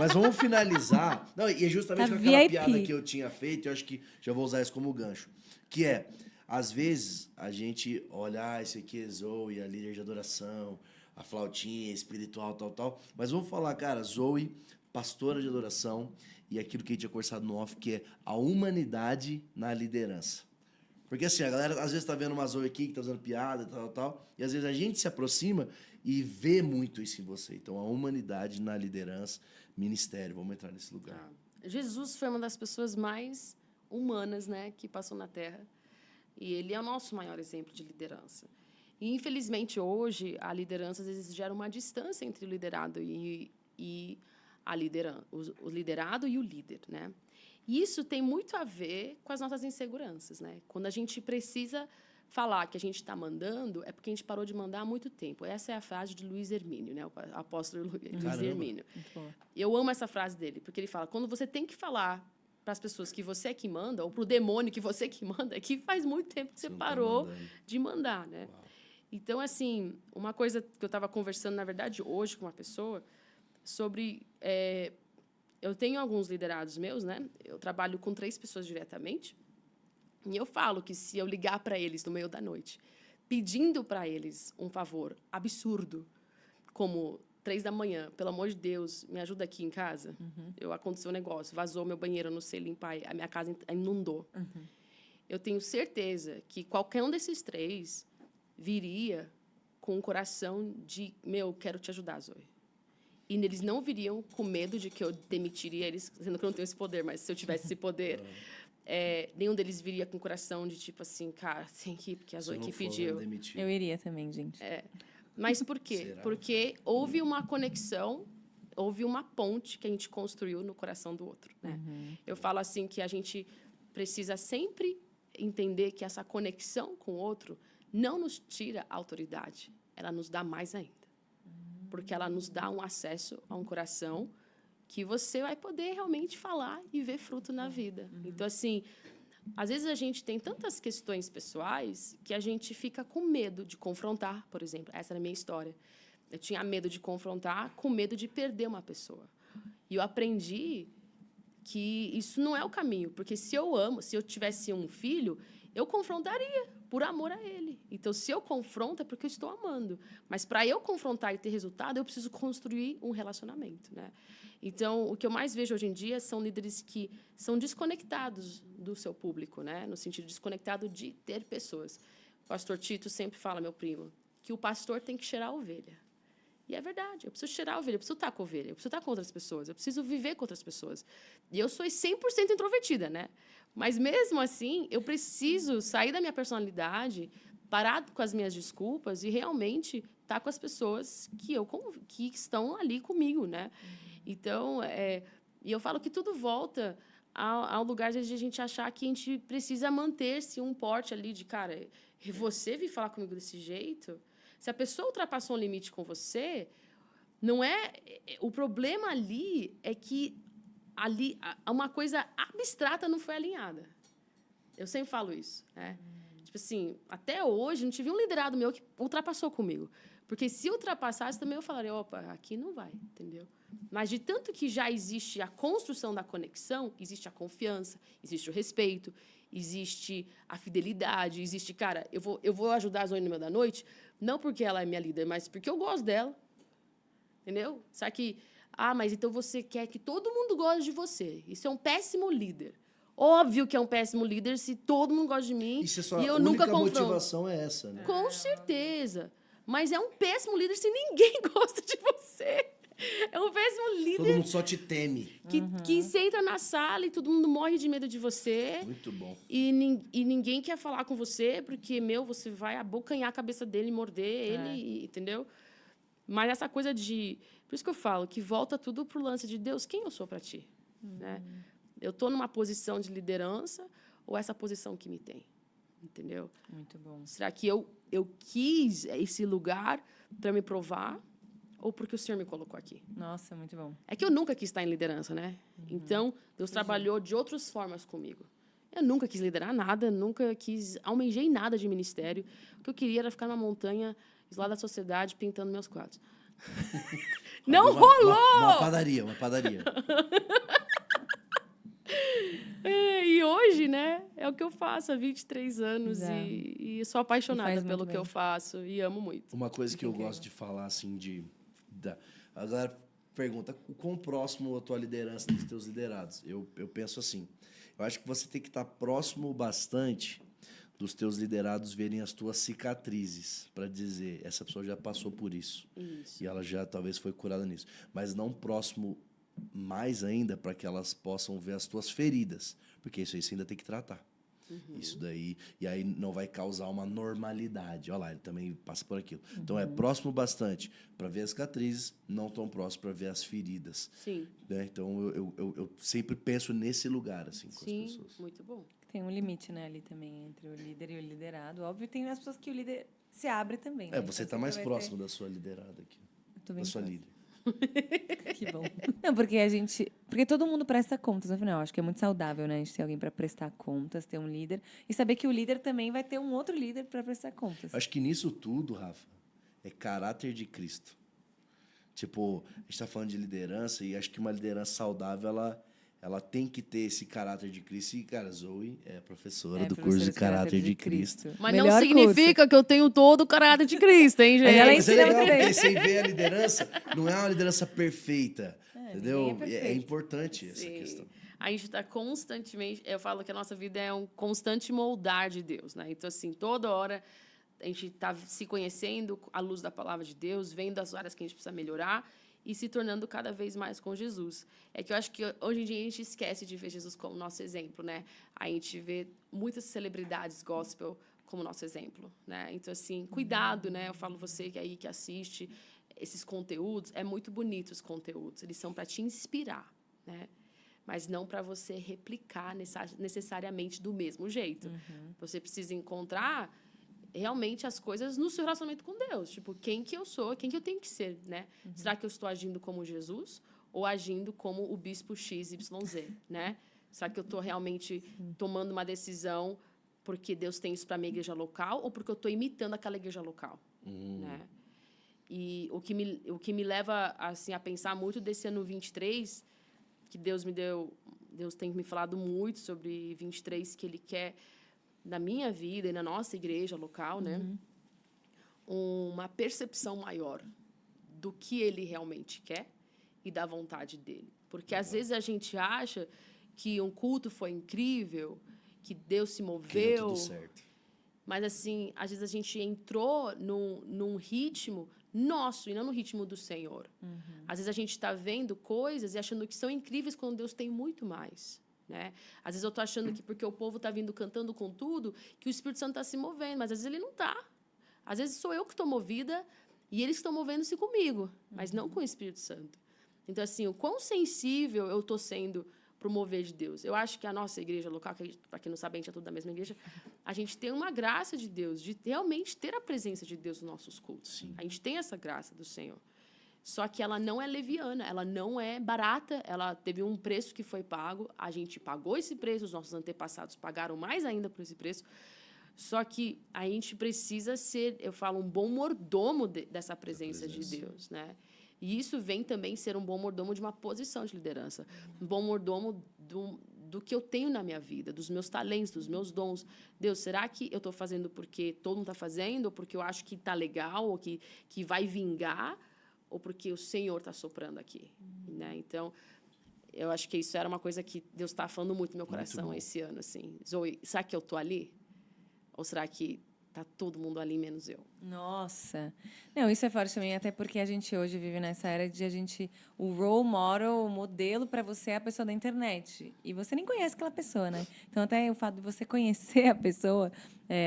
Mas vamos finalizar. Não, e é justamente Tá com aquela VIP. piada que eu tinha feito, eu acho que já vou usar isso como gancho. Que é, às vezes, a gente olha, esse aqui é Zoe, a líder de adoração, a flautinha espiritual, tal. Mas vamos falar, cara, Zoe pastora de adoração e aquilo que a gente tinha conversado no off, que é a humanidade na liderança. Porque assim, a galera às vezes tá vendo uma Zoe aqui que tá fazendo piada e tal, e às vezes a gente se aproxima e vê muito isso em você. Então, a humanidade na liderança, ministério, vamos entrar nesse lugar. Jesus foi uma das pessoas mais humanas, né, que passou na Terra. E ele é o nosso maior exemplo de liderança. E, infelizmente, hoje, a liderança, às vezes, gera uma distância entre o liderado e a liderança, o liderado e o líder, né? E isso tem muito a ver com as nossas inseguranças, né? Quando a gente precisa falar que a gente está mandando, é porque a gente parou de mandar há muito tempo. Essa é a frase de Luiz Hermínio, né? O apóstolo Luiz Hermínio. Eu amo essa frase dele, porque ele fala, quando você tem que falar para as pessoas que você é que manda, ou para o demônio que você é que manda, é que faz muito tempo que você parou de mandar, né? Uau. Então, assim, uma coisa que eu estava conversando, na verdade, hoje com uma pessoa, sobre... eu tenho alguns liderados meus, né? Eu trabalho com 3 pessoas diretamente, e eu falo que se eu ligar para eles no meio da noite, pedindo para eles um favor absurdo, como 3 da manhã, pelo amor de Deus, me ajuda aqui em casa. Aconteceu um negócio, vazou meu banheiro, eu não sei limpar, a minha casa inundou. Eu tenho certeza que qualquer um desses 3 viria com um coração de, quero te ajudar, Zoe. E eles não viriam com medo de que eu demitiria eles, sendo que eu não tenho esse poder, mas se eu tivesse esse poder, nenhum deles viria com o coração de tipo assim, cara, tem que ir, porque a Zoe que pediu. Eu iria também, gente. Mas por quê? Será? Porque houve uma conexão, houve uma ponte que a gente construiu no coração do outro, né? Eu falo assim que a gente precisa sempre entender que essa conexão com o outro não nos tira a autoridade, ela nos dá mais ainda. Porque ela nos dá um acesso a um coração que você vai poder realmente falar e ver fruto na vida. Então, assim, às vezes a gente tem tantas questões pessoais que a gente fica com medo de confrontar, por exemplo. Essa era a minha história. Eu tinha medo de confrontar com medo de perder uma pessoa. E eu aprendi que isso não é o caminho, porque se eu tivesse um filho, eu confrontaria por amor a ele. Então, se eu confronto, é porque eu estou amando. Mas, para eu confrontar e ter resultado, eu preciso construir um relacionamento, né? Então, o que eu mais vejo hoje em dia são líderes que são desconectados do seu público, né? No sentido desconectado de ter pessoas. O pastor Tito sempre fala, meu primo, que o pastor tem que cheirar a ovelha. E é verdade, eu preciso cheirar a ovelha, eu preciso estar com a ovelha, eu preciso estar com outras pessoas, eu preciso viver com outras pessoas. E eu sou 100% introvertida, né? Mas, mesmo assim, eu preciso sair da minha personalidade, parar com as minhas desculpas e realmente estar com as pessoas que estão ali comigo, né? Então, e eu falo que tudo volta ao lugar de a gente achar que a gente precisa manter-se um porte ali de, cara, você vir falar comigo desse jeito... Se a pessoa ultrapassou um limite com você, não é... O problema ali é que ali uma coisa abstrata não foi alinhada. Eu sempre falo isso, né? Tipo assim, até hoje, não tive um liderado meu que ultrapassou comigo. Porque se ultrapassasse, também eu falaria, opa, aqui não vai, entendeu? Mas de tanto que já existe a construção da conexão, existe a confiança, existe o respeito, existe a fidelidade, existe, cara, eu vou ajudar a Zoe no meio da noite, não porque ela é minha líder, mas porque eu gosto dela, entendeu? Só que, mas então você quer que todo mundo goste de você. Isso é um péssimo líder. Óbvio que é um péssimo líder se todo mundo gosta de mim e eu nunca confronto. A única motivação é essa, né? Com certeza. Mas é um péssimo líder se ninguém gosta de você. É um péssimo líder. Todo mundo só te teme. Que você entra na sala e todo mundo morre de medo de você. Muito bom. E ninguém quer falar com você porque, você vai abocanhar a cabeça dele, morder ele, entendeu? Mas essa coisa de... Por isso que eu falo que volta tudo pro lance de Deus, quem eu sou para ti? Né? Eu estou numa posição de liderança ou essa posição que me tem? Entendeu? Muito bom. Será que eu quis esse lugar para me provar ou porque o Senhor me colocou aqui? Nossa, muito bom. É que eu nunca quis estar em liderança, né? Então, Deus trabalhou de outras formas comigo. Eu nunca quis liderar nada, nunca almejei nada de ministério. O que eu queria era ficar numa montanha, isolada da sociedade, pintando meus quadros. Não rolou! Uma padaria. E hoje, né, é o que eu faço há 23 anos e sou apaixonada pelo que eu faço e amo muito. Uma coisa que eu gosto de falar, assim, a galera pergunta, o quão próximo a tua liderança dos teus liderados? Eu penso assim, eu acho que você tem que estar próximo bastante dos teus liderados verem as tuas cicatrizes, para dizer, essa pessoa já passou por isso. E ela já talvez foi curada nisso. Mas não próximo mais ainda para que elas possam ver as tuas feridas, porque isso aí você ainda tem que tratar. Isso daí, e aí não vai causar uma normalidade. Olha lá, ele também passa por aquilo. Então é próximo bastante para ver as cicatrizes, não tão próximo para ver as feridas. Sim. Né? Então eu sempre penso nesse lugar assim com as Sim, pessoas. muito bom. Tem um limite, né, ali também, entre o líder e o liderado. Óbvio, tem as pessoas que o líder se abre também. Né? Você está mais próximo da sua liderada aqui. Tô bem Da sua próxima. líder. Que bom. Não, porque todo mundo presta contas, no final. Acho que é muito saudável, né? A gente ter alguém para prestar contas, ter um líder. E saber que o líder também vai ter um outro líder para prestar contas. Acho que nisso tudo, Rafa, é caráter de Cristo. Tipo, a gente está falando de liderança e acho que uma liderança saudável, ela tem que ter esse caráter de Cristo. E, cara, Zoe é professora do curso de caráter de Cristo. Mas Melhor não significa que eu tenho todo o caráter de Cristo, hein, gente? ela Mas é ensina legal, muito bem. porque você vê a liderança, não é uma liderança perfeita, entendeu? ninguém é perfeito. É importante essa Sim. questão. A gente está constantemente... Eu falo que a nossa vida é um constante moldar de Deus, né? Então, assim, toda hora a gente está se conhecendo à luz da palavra de Deus, vendo as áreas que a gente precisa melhorar e se tornando cada vez mais com Jesus. É que eu acho que hoje em dia a gente esquece de ver Jesus como nosso exemplo, né? A gente vê muitas celebridades gospel como nosso exemplo, né? Então, assim, cuidado, né? Eu falo você que aí que assiste esses conteúdos, é muito bonito os conteúdos, eles são para te inspirar, né? Mas não para você replicar necessariamente do mesmo jeito. Você precisa encontrar realmente as coisas no seu relacionamento com Deus. Tipo, quem que eu sou, quem que eu tenho que ser, né? Será que eu estou agindo como Jesus ou agindo como o bispo XYZ, né? Será que eu estou realmente tomando uma decisão porque Deus tem isso para a minha igreja local ou porque eu estou imitando aquela igreja local, né? E o que me leva assim a pensar muito desse ano 23, que Deus tem me falado muito sobre 23, que Ele quer na minha vida e na nossa igreja local, né? Uma percepção maior do que Ele realmente quer e da vontade dele. Porque às vezes a gente acha que um culto foi incrível, que Deus se Que deu moveu, tudo certo. mas assim, às vezes a gente entrou num ritmo nosso e não no ritmo do Senhor. Às vezes a gente está vendo coisas e achando que são incríveis quando Deus tem muito mais, né? Às vezes eu estou achando que porque o povo está vindo cantando com tudo, que o Espírito Santo está se movendo, mas às vezes ele não está. Às vezes sou eu que estou movida e eles estão movendo-se comigo, mas não com o Espírito Santo. Então, assim, o quão sensível eu estou sendo para o mover de Deus. Eu acho que a nossa igreja local, para quem não sabe, a gente é tudo da mesma igreja, a gente tem uma graça de Deus, de realmente ter a presença de Deus nos nossos cultos. Sim. A gente tem essa graça do Senhor. Só que ela não é leviana, ela não é barata, ela teve um preço que foi pago, a gente pagou esse preço, os nossos antepassados pagaram mais ainda por esse preço. Só que a gente precisa ser, eu falo, um bom mordomo dessa presença de Deus, né? E isso vem também ser um bom mordomo de uma posição de liderança. Um bom mordomo do que eu tenho na minha vida, dos meus talentos, dos meus dons. Deus, será que eu estou fazendo porque todo mundo está fazendo, ou porque eu acho que está legal, ou que vai vingar, ou porque o Senhor está soprando aqui? Né? Então, eu acho que isso era uma coisa que Deus está falando muito no meu coração esse ano. Assim. Zoe, será que eu estou ali? Ou será que está todo mundo ali, menos eu? Nossa. Não, isso é forte também, até porque a gente hoje vive nessa era de o role model, o modelo para você é a pessoa da internet. E você nem conhece aquela pessoa, né? Então, até o fato de você conhecer a pessoa,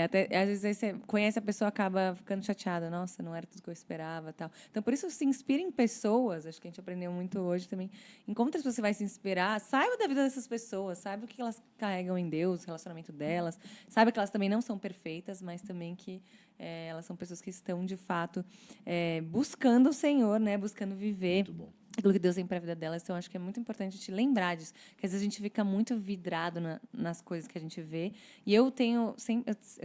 até às vezes aí você conhece a pessoa, acaba ficando chateada. Nossa, não era tudo que eu esperava, tal. Então, por isso, se inspira em pessoas. Acho que a gente aprendeu muito hoje também. Encontre as pessoas que você vai se inspirar. Saiba da vida dessas pessoas. Saiba o que elas carregam em Deus, o relacionamento delas. Saiba que elas também não são perfeitas, mas também que elas são pessoas que estão, de fato, buscando o Senhor, né? Buscando viver Muito bom. aquilo que Deus tem para a vida delas. Então, acho que é muito importante te lembrar disso. Porque, às vezes, a gente fica muito vidrado nas coisas que a gente vê. E eu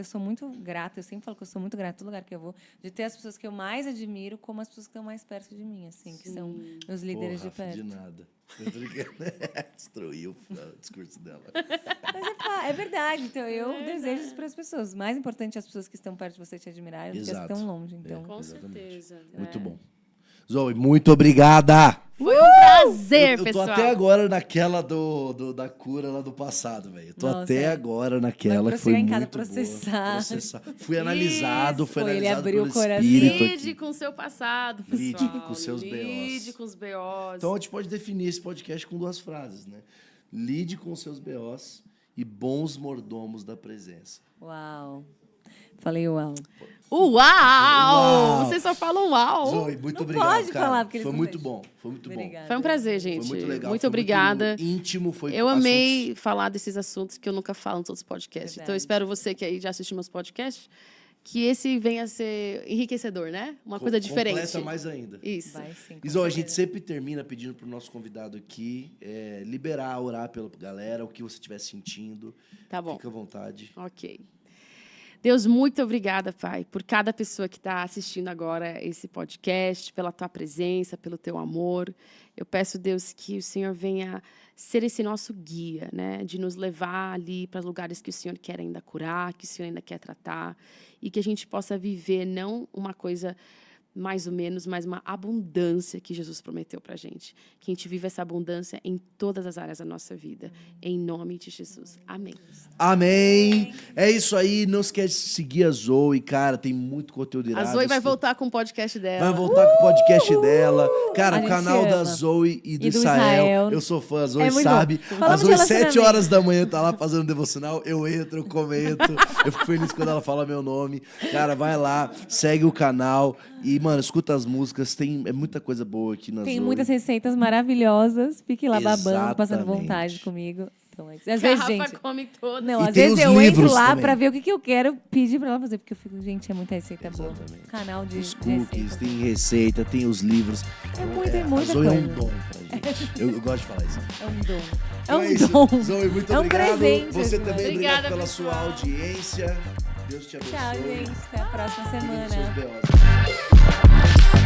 sou muito grata, eu sempre falo que eu sou muito grata em todo lugar que eu vou, de ter as pessoas que eu mais admiro como as pessoas que estão mais perto de mim, assim, que são meus líderes de perto. De nada. Destruiu o discurso dela. Mas é verdade. Então, eu desejo isso para as pessoas. Mais importante é as pessoas que estão perto de você te admirarem do que as que estão longe. Então, Com Exatamente. certeza. Muito bom. Zoe, muito obrigada. Foi um prazer, Eu tô pessoal. até agora naquela da cura lá do passado, velho. Eu tô Nossa, até é. agora naquela Vai que foi chegar em muito casa boa. processar. Fui analisado, Isso, foi ele analisado abriu pelo o coração. espírito Lide aqui. com o seu passado, pessoal. Lide com seus BOs. Lide com os BOs. Então a gente pode definir esse podcast com 2 frases, né? Lide com seus BOs e bons mordomos da presença. Uau. Falei uau. Uau! Vocês só falam uau. Zoe, muito Não obrigado, pode cara. falar, porque eles foi não muito deixam. bom, foi muito Obrigada. Foi um prazer, gente. bom. Foi muito legal. Muito foi obrigada. Muito íntimo, foi Eu amei assuntos- falar desses assuntos que eu nunca falo nos outros podcasts. Verdade. Então, eu espero você que aí já assistiu meus podcasts, que esse venha a ser enriquecedor, né? Uma coisa diferente. Completa mais ainda. Isso. Vai sim. com Isol, a certeza. gente sempre termina pedindo pro nosso convidado aqui liberar, orar pela galera, o que você estiver sentindo. Tá bom. Fica à vontade. Ok. Deus, muito obrigada, Pai, por cada pessoa que está assistindo agora esse podcast, pela tua presença, pelo teu amor. Eu peço, Deus, que o Senhor venha ser esse nosso guia, né? De nos levar ali para os lugares que o Senhor quer ainda curar, que o Senhor ainda quer tratar, e que a gente possa viver não uma coisa mais ou menos, mas uma abundância que Jesus prometeu para a gente. Que a gente viva essa abundância em todas as áreas da nossa vida. Em nome de Jesus. Amém. Amém. É isso aí. Não esquece de seguir a Zoe, cara. Tem muito conteúdo irado. A Zoe vai voltar com o podcast dela. Vai voltar com o podcast dela. Cara, A o gente canal da ama. Zoe e do E do Israel. Israel. Eu sou fã, a Zoe É muito sabe. bom. A Falamos Zoe, de 7 relacionamento. horas da manhã, tá lá fazendo devocional. Eu entro, eu comento. Eu fico feliz quando ela fala meu nome. Cara, vai lá, segue o canal. E, mano, escuta as músicas. É muita coisa boa aqui na Tem Zoe. muitas receitas maravilhosas. Fique lá babando, passando Exatamente. vontade comigo. Então, às Que a vezes, Rafa gente... come toda. Não, E às tem vezes os eu entro livros lá também. pra ver o que eu quero pedir pra ela fazer. Porque eu fico, gente, é muita receita boa. Exatamente. Canal de Os cookies, receita. tem receita, tem os livros. Tem muita a Zoe é um coisa. dom pra gente. Eu gosto de falar isso. É um dom. Então É um isso. dom. Zoe, muito É um obrigado. presente. Você também, obrigado Obrigada, pela pessoal. sua audiência. Deus te abençoe. Tchau, gente. Até a próxima Cuide dos semana. seus BOs.